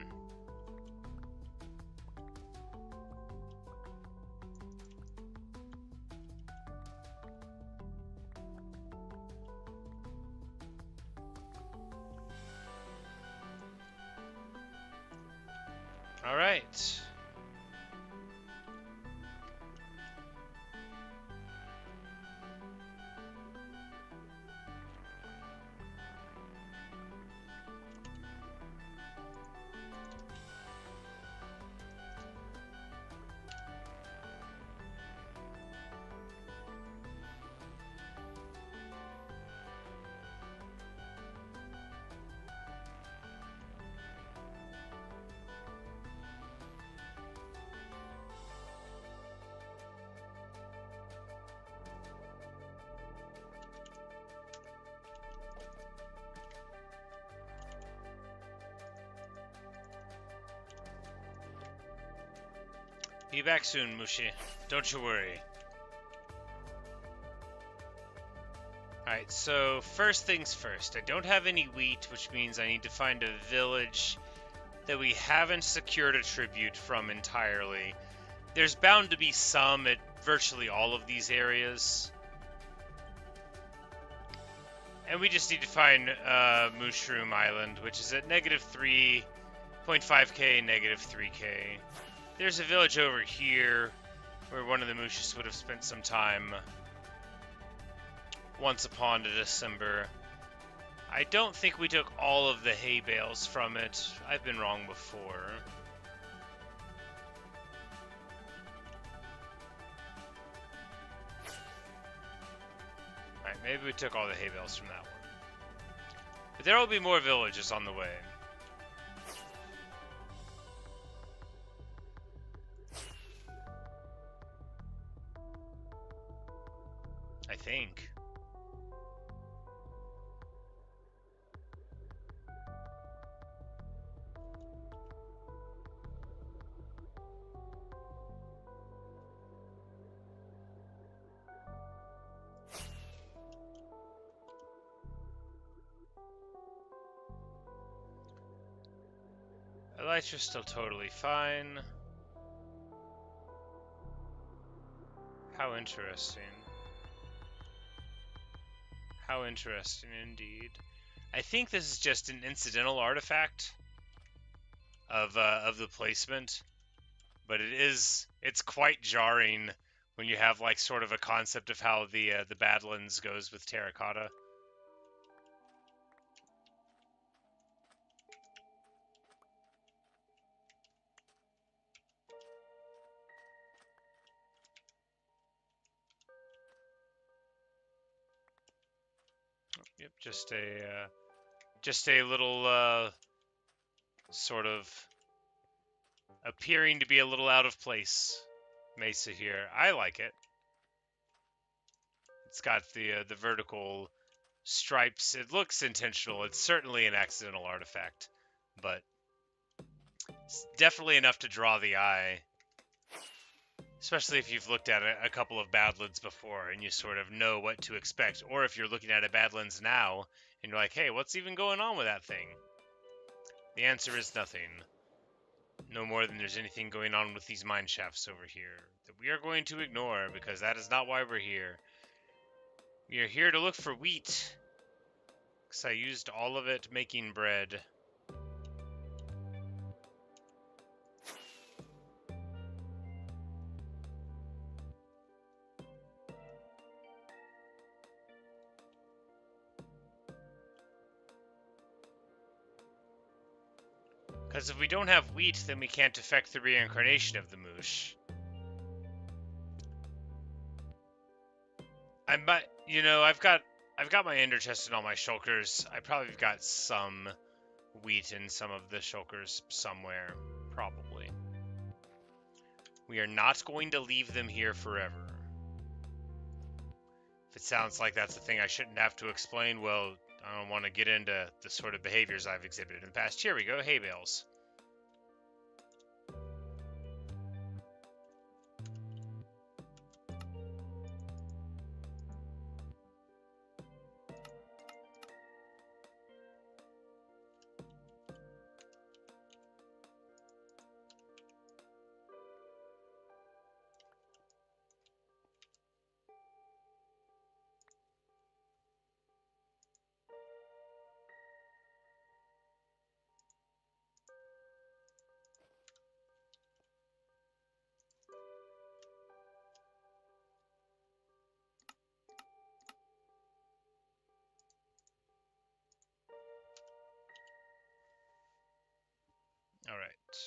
All right. Be back soon, Mooshes. Don't you worry. Alright, so first things first. I don't have any wheat, which means I need to find a village that we haven't secured a tribute from entirely. There's bound to be some at virtually all of these areas. And we just need to find Mushroom Island, which is at negative 3.5k, negative 3k. There's a village over here where one of the Mooshes would have spent some time once upon a December. I don't think we took all of the hay bales from it. I've been wrong before. Alright, maybe we took all the hay bales from that one. But there will be more villages on the way. I think. Elytra's still totally fine. How interesting. How interesting indeed. I think this is just an incidental artifact of the placement, but it's quite jarring when you have like sort of a concept of how the badlands goes with terracotta. Yep, just a little sort of appearing to be a little out of place mesa here. I like it. It's got the vertical stripes. It looks intentional. It's certainly an accidental artifact, but it's definitely enough to draw the eye. Especially if you've looked at a couple of Badlands before and you sort of know what to expect. Or if you're looking at a Badlands now and you're like, hey, what's even going on with that thing? The answer is nothing. No more than there's anything going on with these mine shafts over here that we are going to ignore, because that is not why we're here. We are here to look for wheat, because I used all of it making bread. Because if we don't have wheat, then we can't affect the reincarnation of the moosh. I've got my ender chest and all my shulkers. I probably got some wheat in some of the shulkers somewhere, probably. We are not going to leave them here forever. If it sounds like that's a thing I shouldn't have to explain, well, I don't want to get into the sort of behaviors I've exhibited in the past. Here we go, hay bales. All right.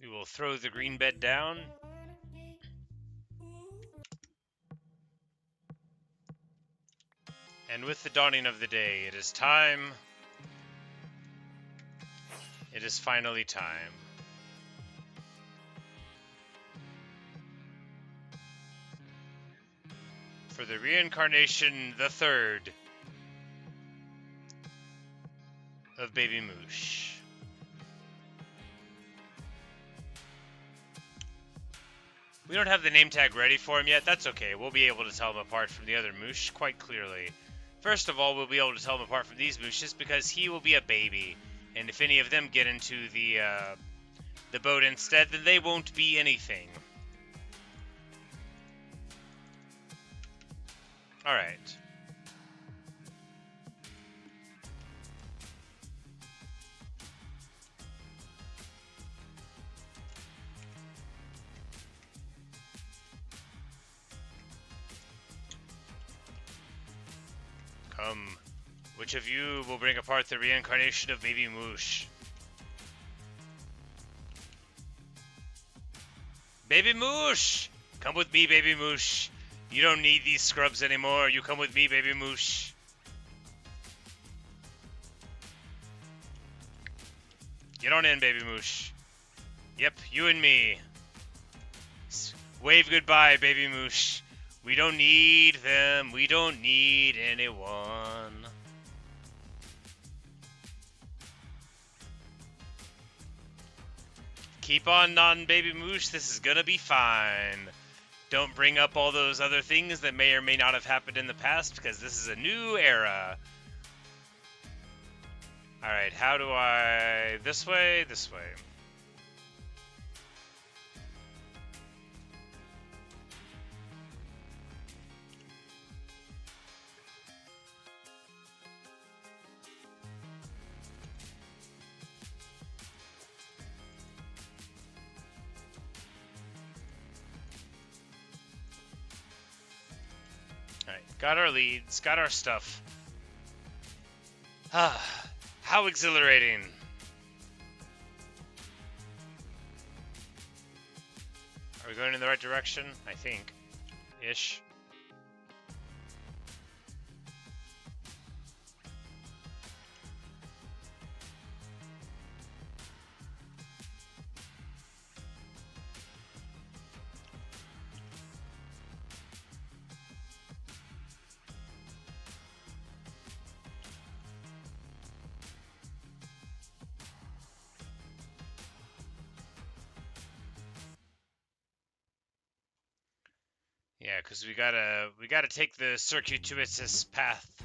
We will throw the green bed down. And with the dawning of the day, it is time. It is finally time. For the reincarnation, the third, of Baby Moosh. We don't have the name tag ready for him yet. That's okay. We'll be able to tell him apart from the other moosh quite clearly. First of all, we'll be able to tell him apart from these mooshes because he will be a baby. And if any of them get into the boat instead, then they won't be anything. Alright. Come. Which of you will bring apart the reincarnation of Baby Moosh? Baby Moosh! Come with me, Baby Moosh. You don't need these scrubs anymore. You come with me, Baby Moosh. Get on in, Baby Moosh. Yep, you and me. Wave goodbye, Baby Moosh. We don't need them. We don't need anyone. Keep on nodding, Baby Moosh. This is gonna be fine. Don't bring up all those other things that may or may not have happened in the past, because this is a new era. Alright, how do I... This way? This way. Alright, got our leads, got our stuff. How exhilarating. Are we going in the right direction? I think. Ish. Yeah, because we gotta take the circuitous path.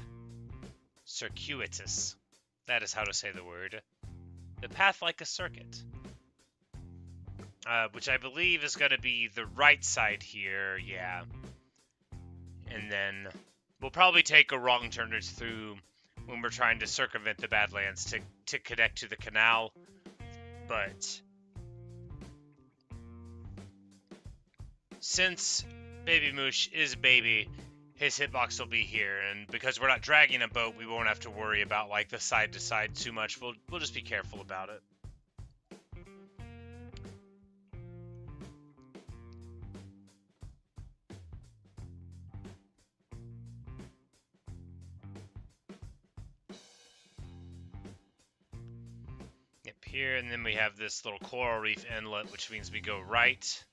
Circuitous. That is how to say the word. The path like a circuit. Which I believe is gonna be the right side here, yeah. And then we'll probably take a wrong turn or through when we're trying to circumvent the Badlands to connect to the canal. But since Baby Moosh is baby, his hitbox will be here, and because we're not dragging a boat, we won't have to worry about like the side to side too much. We'll just be careful about it. Yep, here, and then we have this little coral reef inlet, which means we go right.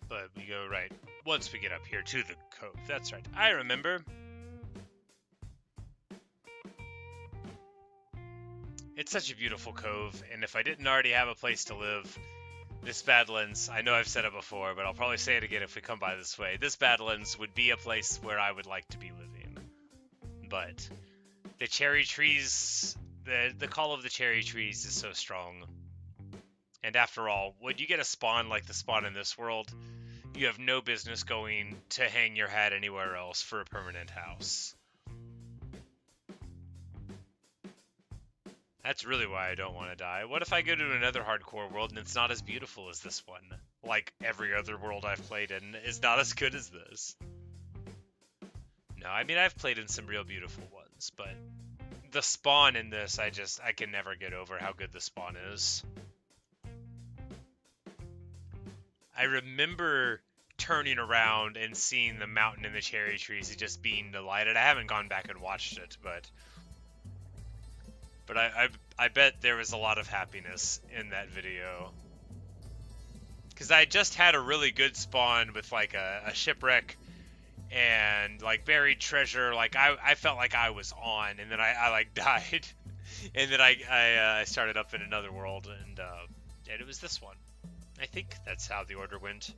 But we go right once we get up here to the cove. That's right. I remember. It's such a beautiful cove, and if I didn't already have a place to live, this Badlands, I know I've said it before, but I'll probably say it again if we come by this way. This Badlands would be a place where I would like to be living. But the cherry trees, the call of the cherry trees is so strong. And after all, when you get a spawn like the spawn in this world, you have no business going to hang your hat anywhere else for a permanent house. That's really why I don't want to die. What if I go to another hardcore world and it's not as beautiful as this one? Like every other world I've played in is not as good as this. No, I mean, I've played in some real beautiful ones, but the spawn in this, I can never get over how good the spawn is. I remember turning around and seeing the mountain and the cherry trees just being delighted. I haven't gone back and watched it, but I bet there was a lot of happiness in that video. Because I just had a really good spawn with like a shipwreck and like buried treasure. Like I felt like I was on, and then I like died, and then I started up in another world, and it was this one. I think that's how the order went.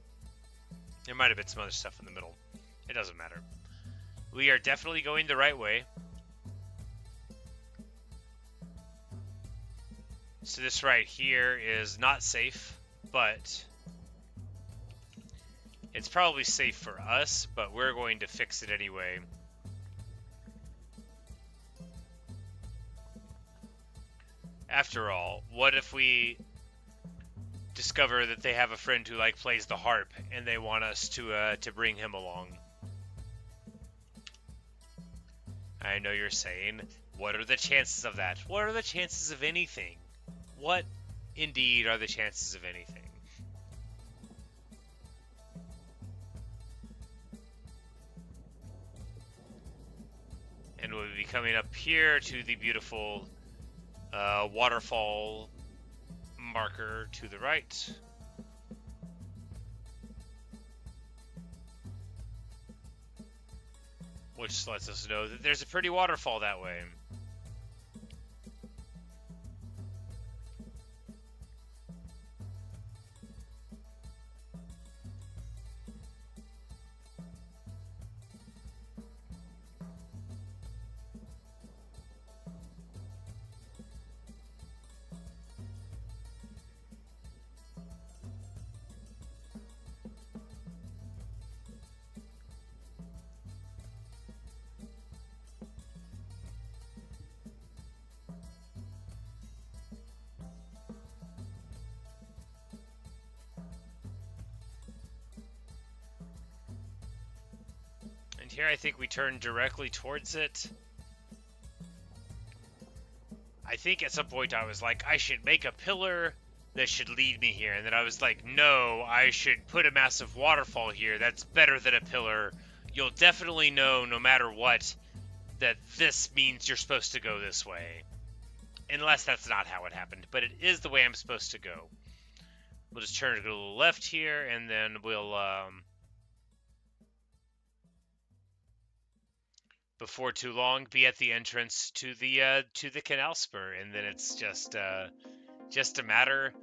There might have been some other stuff in the middle. It doesn't matter. We are definitely going the right way. So this right here is not safe, but it's probably safe for us, but we're going to fix it anyway. After all, what if we discover that they have a friend who like plays the harp and they want us to bring him along? I know you're saying, what are the chances of that? What are the chances of anything? What indeed are the chances of anything? And we'll be coming up here to the beautiful waterfall marker to the right. Which lets us know that there's a pretty waterfall that way. Here I think we turn directly towards it. I think at some point I was like, I should make a pillar that should lead me here. And then I was like, no, I should put a massive waterfall here. That's better than a pillar. You'll definitely know, no matter what, that this means you're supposed to go this way. Unless that's not how it happened. But it is the way I'm supposed to go. We'll just turn to the left here, and then we'll before too long be at the entrance to the canal spur, and then it's just a matter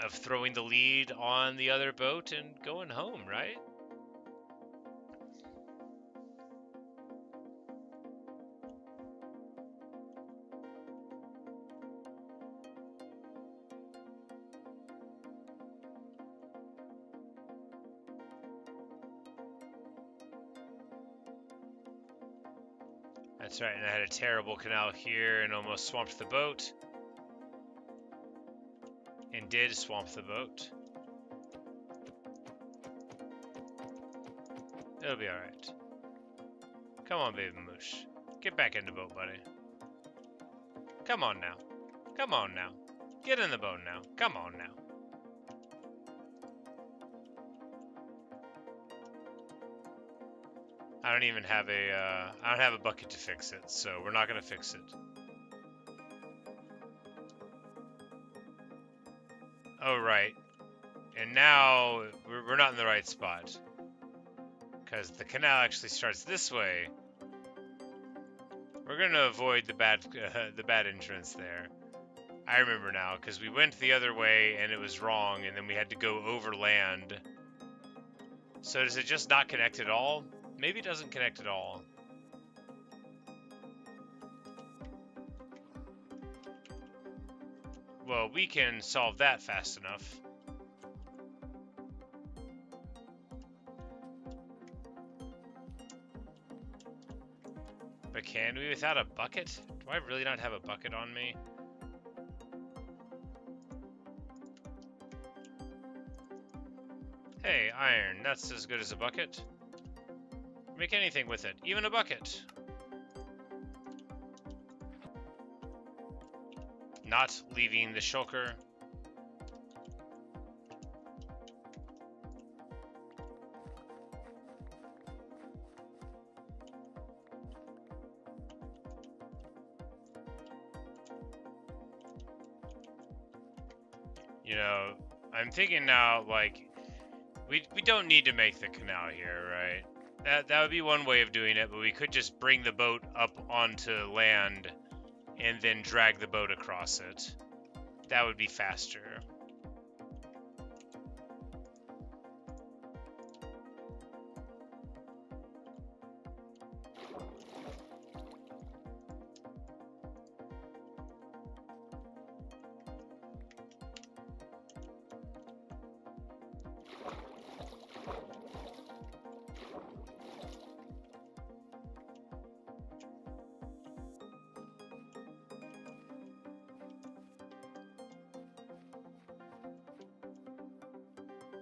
of throwing the lead on the other boat and going home, right? That's right, and I had a terrible canal here and almost swamped the boat. And did swamp the boat. It'll be alright. Come on, baby moosh. Get back in the boat, buddy. Come on now. Come on now. Get in the boat now. Come on now. I don't even have I don't have a bucket to fix it, so we're not gonna fix it. Oh, right. And now we're not in the right spot. Because the canal actually starts this way. We're gonna avoid the bad entrance there. I remember now, because we went the other way and it was wrong, and then we had to go over land. So does it just not connect at all? Maybe it doesn't connect at all. Well, we can solve that fast enough. But can we without a bucket? Do I really not have a bucket on me? Hey, iron, that's as good as a bucket. Make anything with it, even a bucket. Not leaving the shulker. You know, I'm thinking now, like, we don't need to make the canal here, right? That would be one way of doing it, but we could just bring the boat up onto land and then drag the boat across it. That would be faster.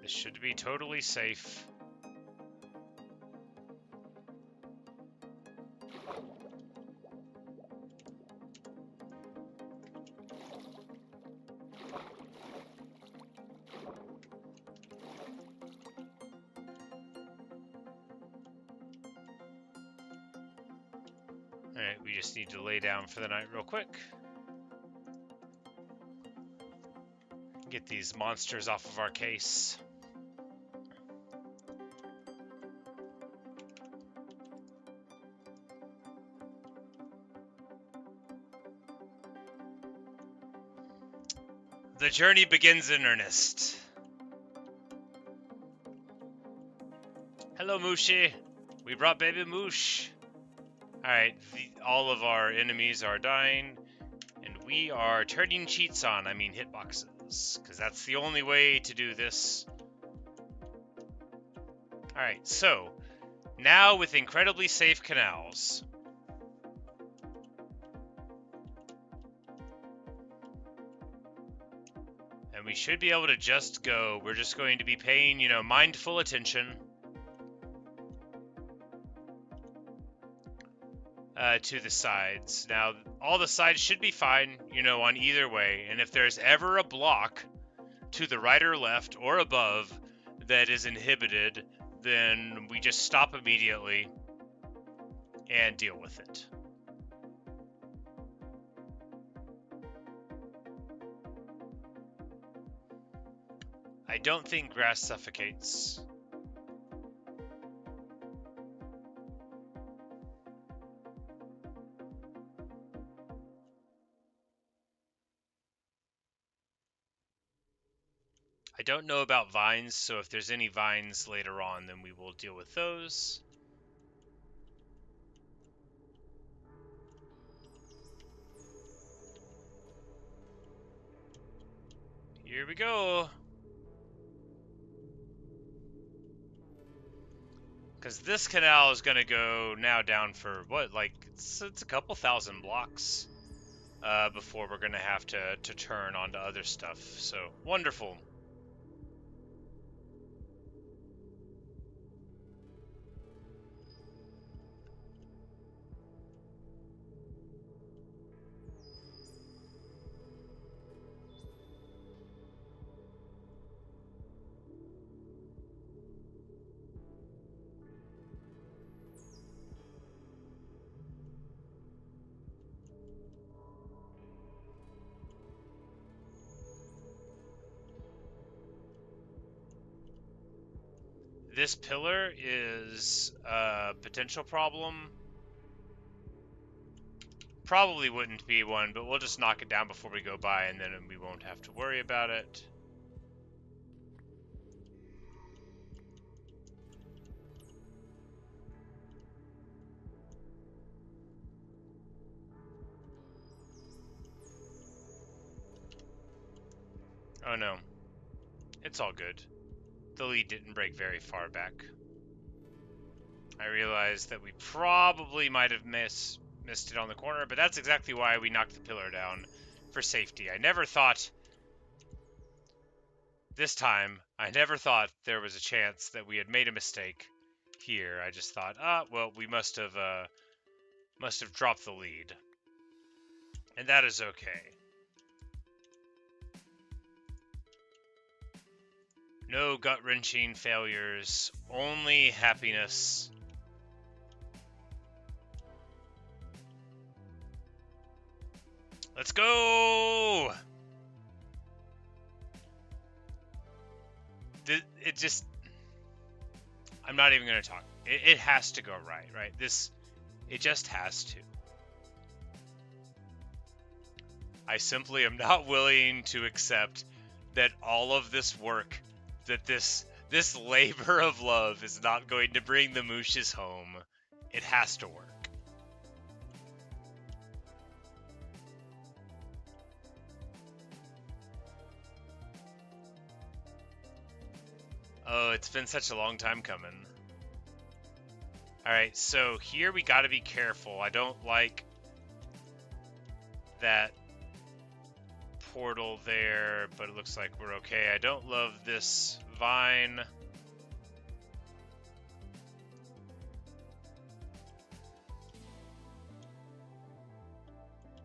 This should be totally safe. Alright, we just need to lay down for the night real quick. Get these monsters off of our case. The journey begins in earnest. Hello, Mooshy. We brought baby Moosh. Alright, all of our enemies are dying, and we are turning cheats on, I mean hitboxes, because that's the only way to do this. Alright, so, now with incredibly safe canals. And we should be able to just go. We're just going to be paying, you know, mindful attention to the sides. Now, all the sides should be fine, you know, on either way. And if there's ever a block to the right or left or above that is inhibited, then we just stop immediately and deal with it. I don't think grass suffocates. I don't know about vines, so if there's any vines later on, then we will deal with those. Here we go. Because this canal is going to go now down for, what, like, it's a couple thousand blocks before we're going to have to turn onto other stuff. So, wonderful. This pillar is a potential problem. Probably wouldn't be one, but we'll just knock it down before we go by, and then we won't have to worry about it. Oh no. It's all good. The lead didn't break very far back. I realized that we probably might have missed it on the corner, but that's exactly why we knocked the pillar down, for safety. I never thought there was a chance that we had made a mistake here. I just thought, well, we must have dropped the lead. And that is okay. No gut-wrenching failures, only happiness. Let's go! It just... I'm not even going to talk. It has to go right? It just has to. I simply am not willing to accept that all of this work, that this labor of love is not going to bring the Mooshes home. It has to work. Oh, it's been such a long time coming. Alright, so here we gotta be careful. I don't like that portal there, but it looks like we're okay. I don't love this vine.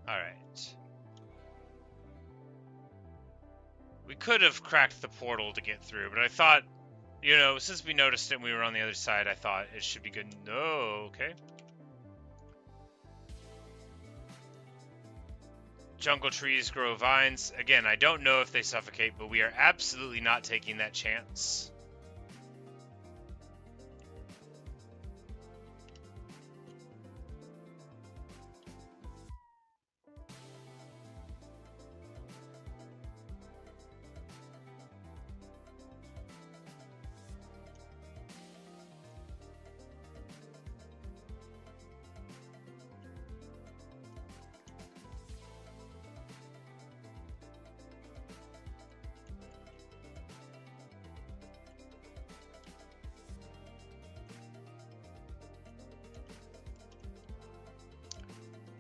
Alright. We could have cracked the portal to get through, but I thought, you know, since we noticed it and we were on the other side, I thought it should be good. No, okay. Jungle trees grow vines. Again, I don't know if they suffocate, but we are absolutely not taking that chance.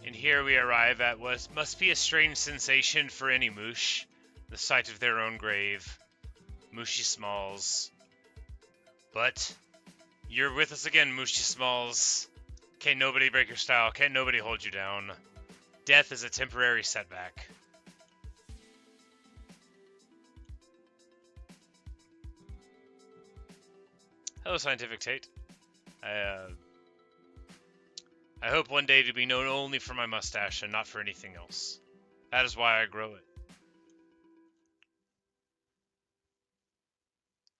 And here we arrive at what must be a strange sensation for any moosh, the sight of their own grave. Mooshy Smalls. But you're with us again, Mooshy Smalls. Can't nobody break your style. Can't nobody hold you down. Death is a temporary setback. Hello, Scientific Tate. I hope one day to be known only for my mustache and not for anything else. That is why I grow it.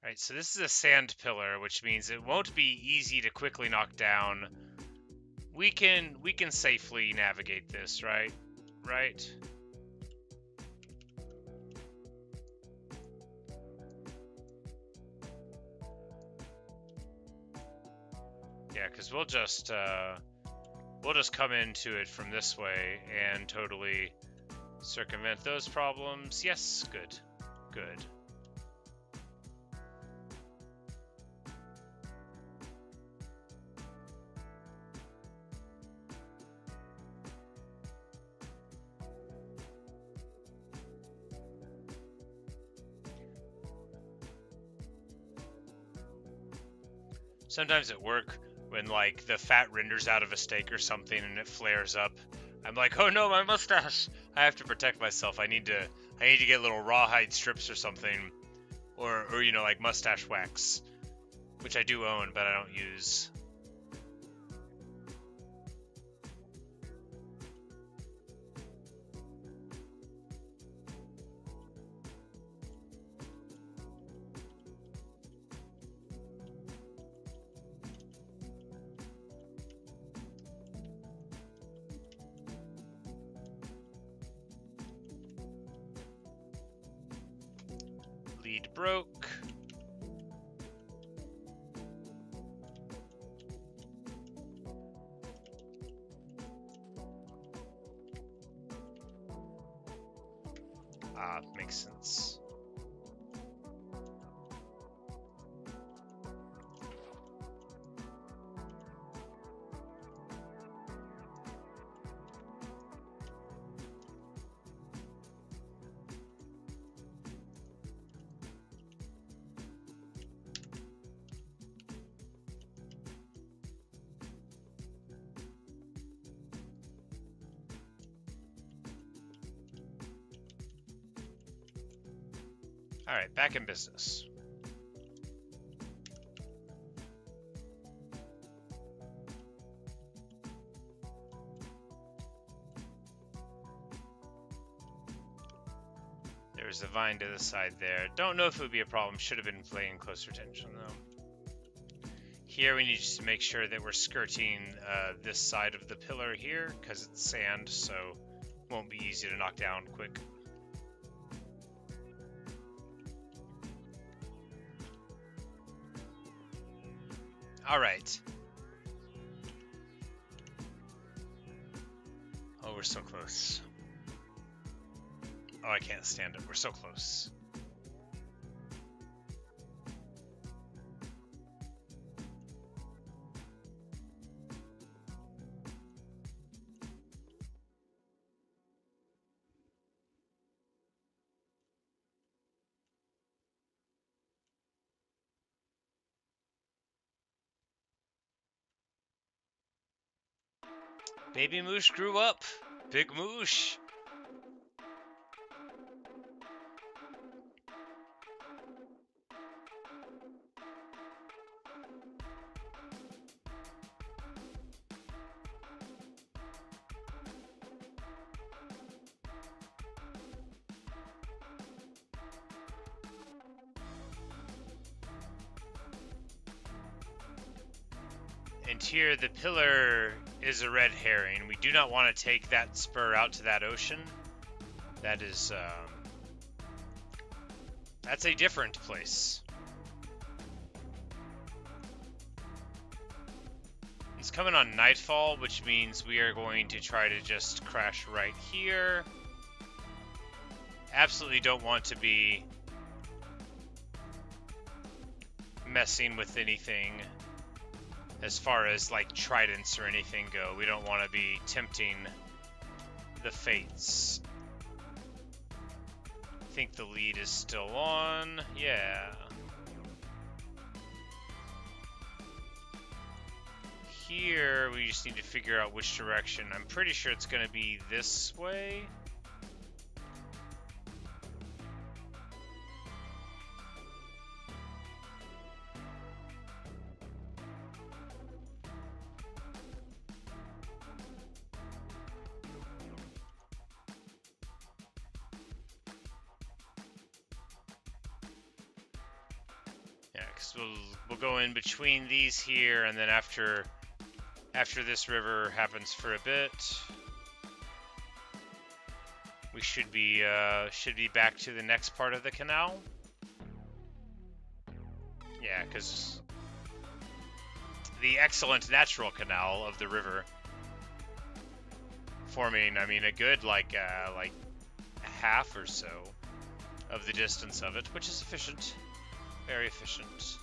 Alright, so this is a sand pillar, which means it won't be easy to quickly knock down. We can safely navigate this, right? Right? because we'll just come into it from this way and totally circumvent those problems. Yes, good, good. Sometimes at work, when like the fat renders out of a steak or something and it flares up, I'm like, oh no, my mustache! I have to protect myself. I need to get little rawhide strips or something, or you know, like mustache wax, which I do own, but I don't use. Lead broke. Makes sense. All right, back in business. There's a vine to the side there. Don't know if it would be a problem. Should have been paying closer attention though. Here we need to make sure that we're skirting this side of the pillar here because it's sand, so it won't be easy to knock down quick. All right. Oh, we're so close. Oh, I can't stand it. We're so close. Baby Moosh grew up. Big Moosh. And here the pillar is a red herring. We do not want to take that spur out to that ocean. That is, that's a different place. It's coming on nightfall, which means we are going to try to just crash right here. Absolutely don't want to be messing with anything as far as like tridents or anything go. We don't want to be tempting the fates. I think the lead is still on. Yeah. Here we just need to figure out which direction. I'm pretty sure it's going to be this way. Yeah, because we'll go in between these here, and then after this river happens for a bit, we should be back to the next part of the canal. Yeah, because the excellent natural canal of the river, forming, I mean, a good like half or so of the distance of it, which is efficient, very efficient.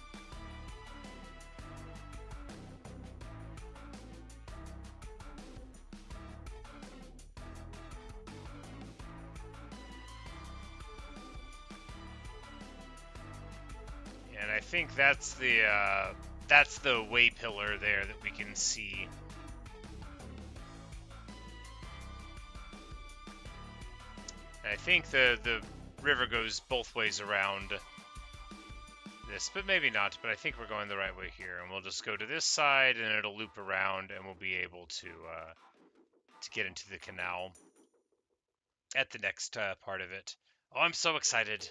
And I think that's the way pillar there that we can see. And I think the river goes both ways around this, but maybe not. But I think we're going the right way here, and we'll just go to this side, and it'll loop around, and we'll be able to get into the canal at the next part of it. Oh, I'm so excited!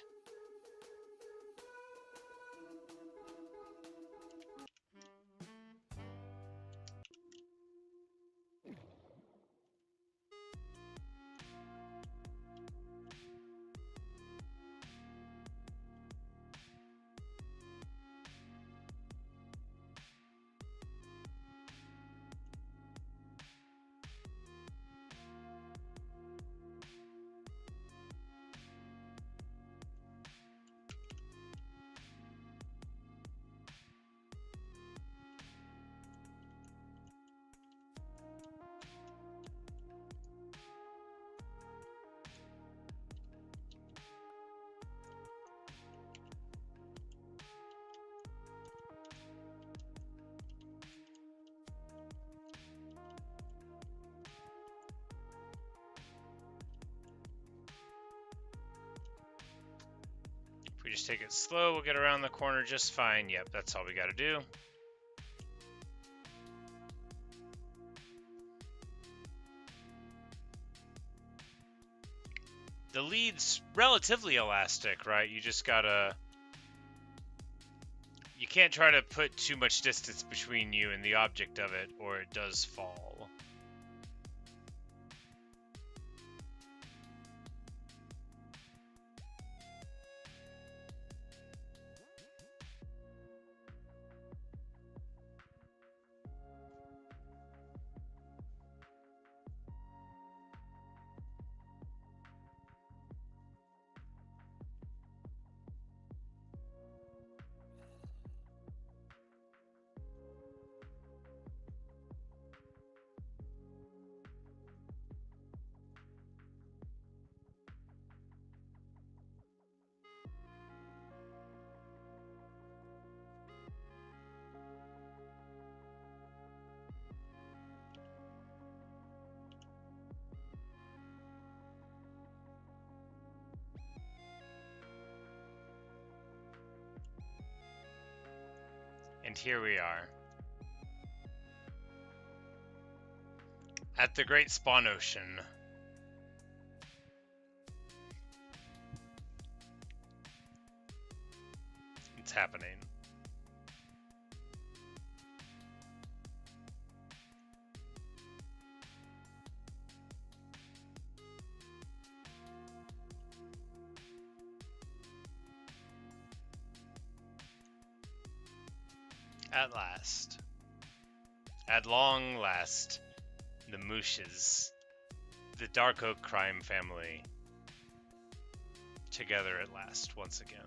If we just take it slow, we'll get around the corner just fine. Yep, that's all we got to do. The lead's relatively elastic, right? You just gotta... You can't try to put too much distance between you and the object of it, or it does fall. And here we are. At the Great Spawn Ocean. It's happening. At last. At long last. The Mooshes. The Dark Oak crime family. Together at last, once again.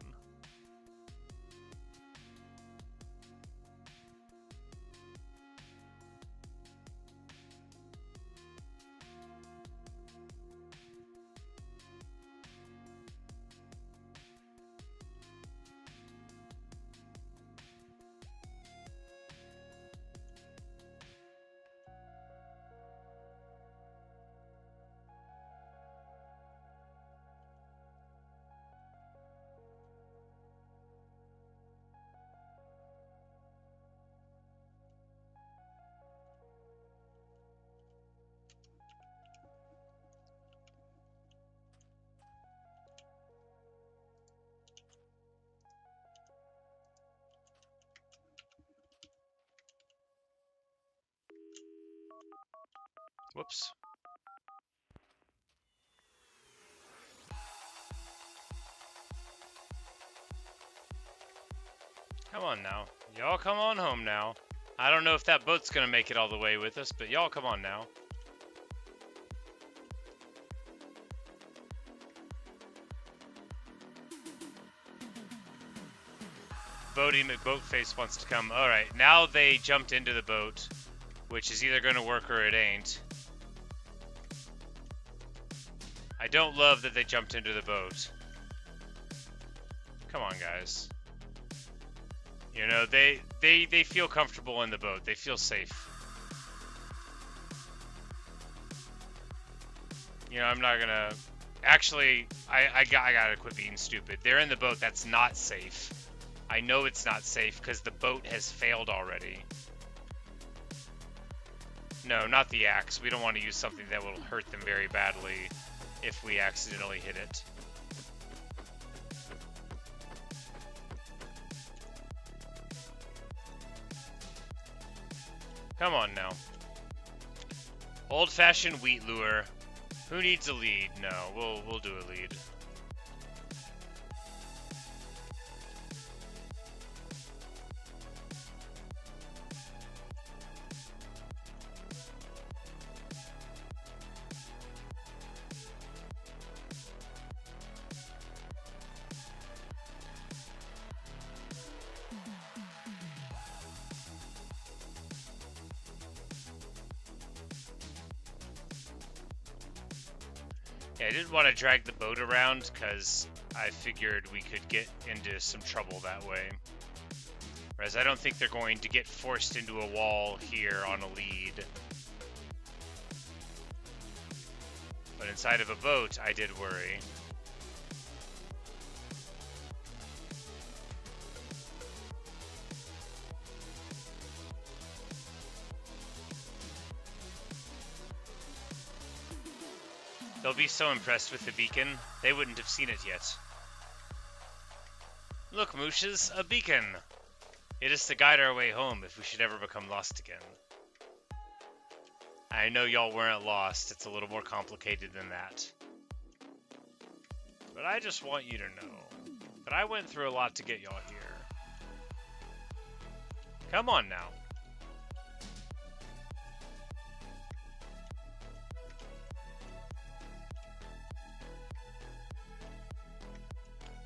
Whoops. Come on now. Y'all come on home now. I don't know if that boat's gonna make it all the way with us, but y'all come on now. Boatface wants to come. Alright, now they jumped into the boat, which is either gonna work or it ain't. I don't love that they jumped into the boat. Come on, guys. You know, they feel comfortable in the boat. They feel safe. You know, I'm not gonna... Actually, I gotta quit being stupid. They're in the boat. That's not safe. I know it's not safe because the boat has failed already. No, not the axe. We don't want to use something that will hurt them very badly if we accidentally hit it. Come on now. Old-fashioned wheat lure. Who needs a lead? No, we'll do a lead. Yeah, I didn't want to drag the boat around because I figured we could get into some trouble that way. Whereas I don't think they're going to get forced into a wall here on a lead. But inside of a boat, I did worry. They'll be so impressed with the beacon, they wouldn't have seen it yet. Look, Mooshes, a beacon! It is to guide our way home if we should ever become lost again. I know y'all weren't lost, it's a little more complicated than that. But I just want you to know that I went through a lot to get y'all here. Come on now.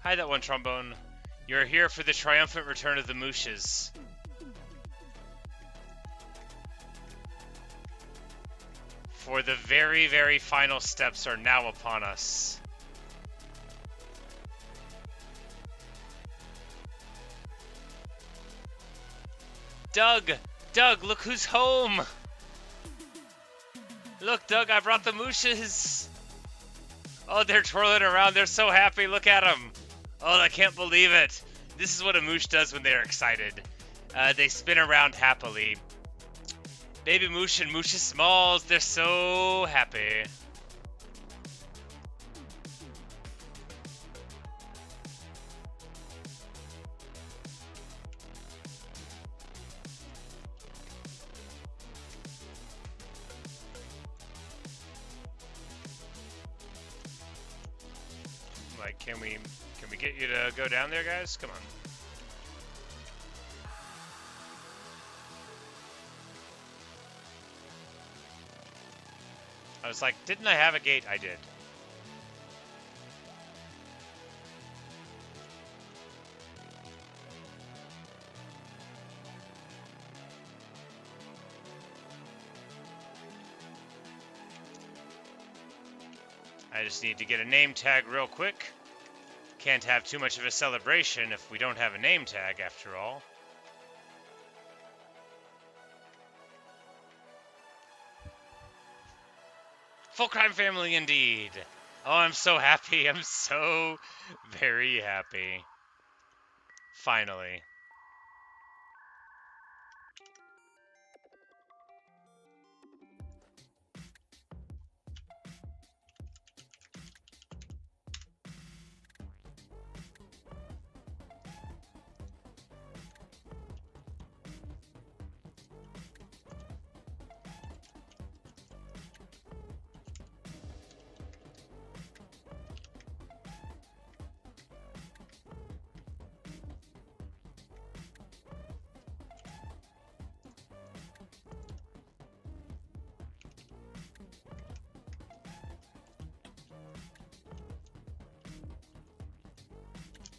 Hi, that one trombone. You're here for the triumphant return of the Mooshes. For the very, very final steps are now upon us. Doug! Doug, look who's home! Look, Doug, I brought the Mooshes! Oh, they're twirling around. They're so happy. Look at them. Oh, I can't believe it. This is what a moosh does when they're excited. They spin around happily. Baby Moosh and Mooshes Smalls, they're so happy. Like, can we get you to go down there, guys? Come on. I was like, didn't I have a gate? I did. I just need to get a name tag real quick. Can't have too much of a celebration if we don't have a name tag, after all. Full crime family indeed. Oh, I'm so happy. I'm so very happy. Finally.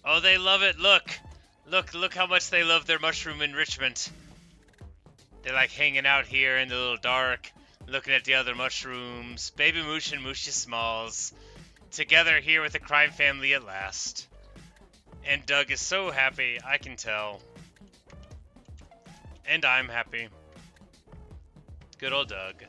Oh, they love it. Look. Look how much they love their mushroom enrichment. They're like hanging out here in the little dark, looking at the other mushrooms. Baby Moosh and Mooshes Smalls. Together here with the crime family at last. And Doug is so happy, I can tell. And I'm happy. Good old Doug.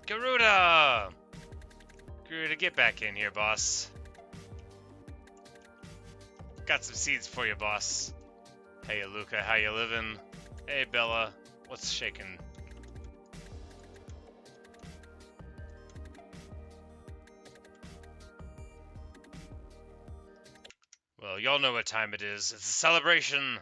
Garuda! Garuda, get back in here, boss. Got some seeds for you, boss. Hey, Luca, how you living? Hey, Bella, what's shaking? Well, y'all know what time it is. It's a celebration!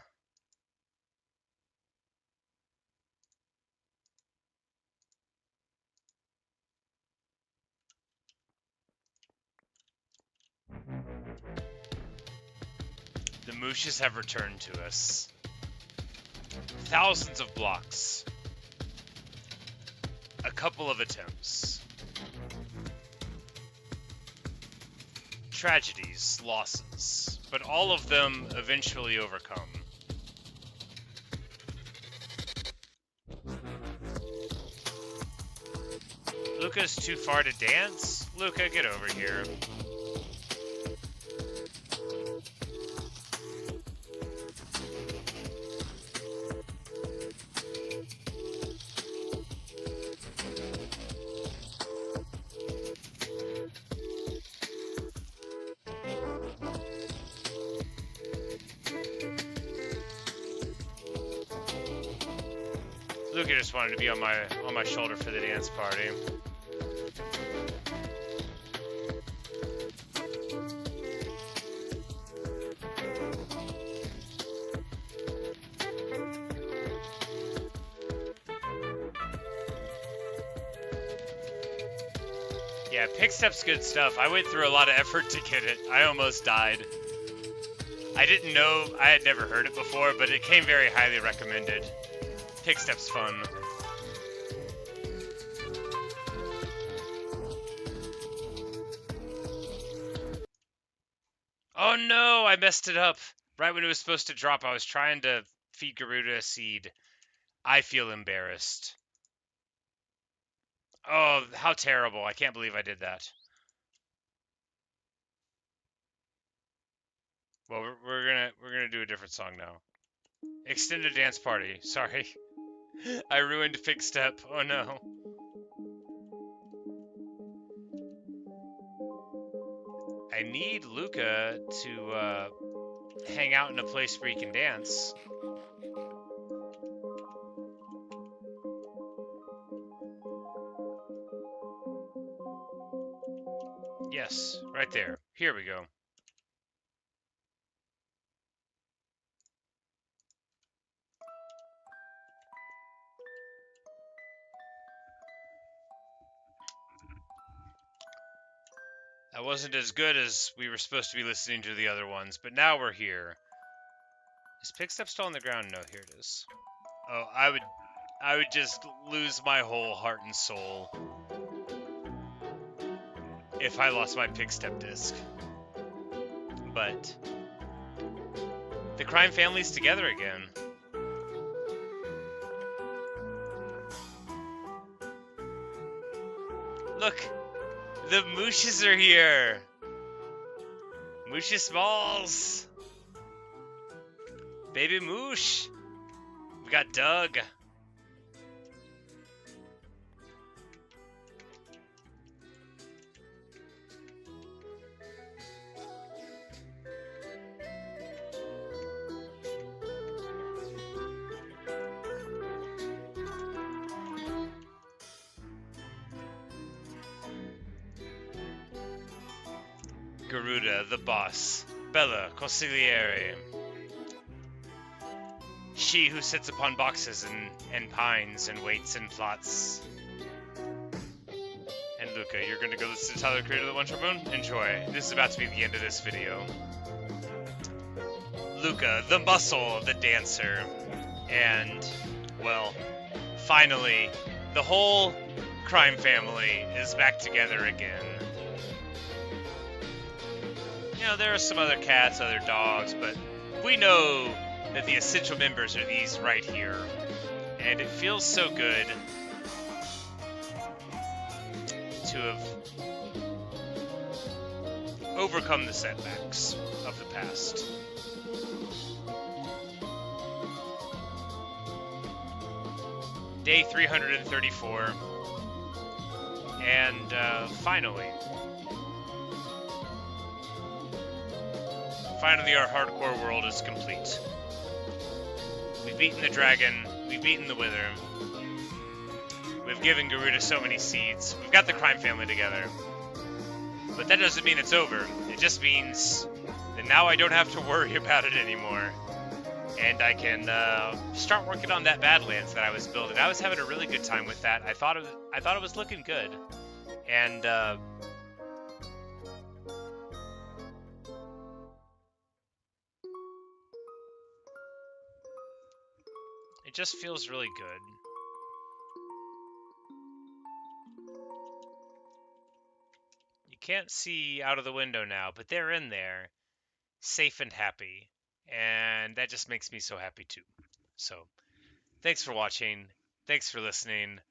The Mooshes have returned to us. Thousands of blocks. A couple of attempts. Tragedies, losses, but all of them eventually overcome. Luca's too far to dance? Luca, get over here. Luca just wanted to be on my shoulder for the dance party. Yeah, Pickstep's good stuff. I went through a lot of effort to get it. I almost died. I didn't know, I had never heard it before, but it came very highly recommended. Pickstep's fun. Oh no, I messed it up. Right when it was supposed to drop, I was trying to feed Garuda a seed. I feel embarrassed. Oh, how terrible. I can't believe I did that. Well, we're gonna do a different song now. Extended dance party. Sorry. I ruined Pickstep. Oh no. I need Luca to hang out in a place where he can dance. Yes, right there. Here we go. That wasn't as good as we were supposed to be listening to the other ones, but now we're here. Is Pickstep still on the ground? No, here it is. Oh, I would just lose my whole heart and soul if I lost my Pickstep disc. But the crime family's together again. Look, the Mooshes are here. Mooshes Smalls. Baby Moosh. We got Doug. Garuda, the boss. Bella, consigliere. She who sits upon boxes and pines and waits and plots. And Luca, you're gonna go listen to Tyler, Creator of the One Shot Moon? Enjoy. This is about to be the end of this video. Luca, the muscle, the dancer. And, well, finally, the whole crime family is back together again. You know, there are some other cats, other dogs, but we know that the essential members are these right here. And it feels so good to have overcome the setbacks of the past. Day 334, and finally our hardcore world is complete. We've beaten the dragon, we've beaten the wither, we've given Garuda so many seeds, we've got the crime family together. But that doesn't mean it's over. It just means that now I don't have to worry about it anymore. And I can start working on that badlands that I was building. I was having a really good time with that. I thought it was looking good. And it just feels really good. You can't see out of the window now, but they're in there, safe and happy. And that just makes me so happy too. So, thanks for watching. Thanks for listening.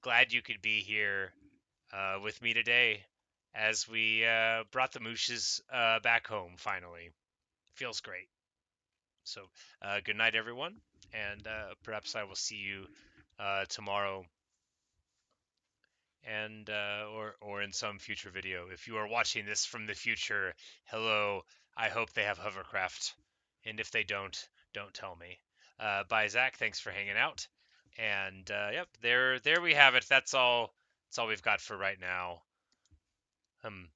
Glad you could be here with me today as we brought the Mooshes back home finally. Feels great. So, good night, everyone, and perhaps I will see you tomorrow, and or in some future video. If you are watching this from the future, hello. I hope they have hovercraft, and if they don't tell me. Bye, Zach. Thanks for hanging out. And yep, there we have it. That's all. That's all we've got for right now. And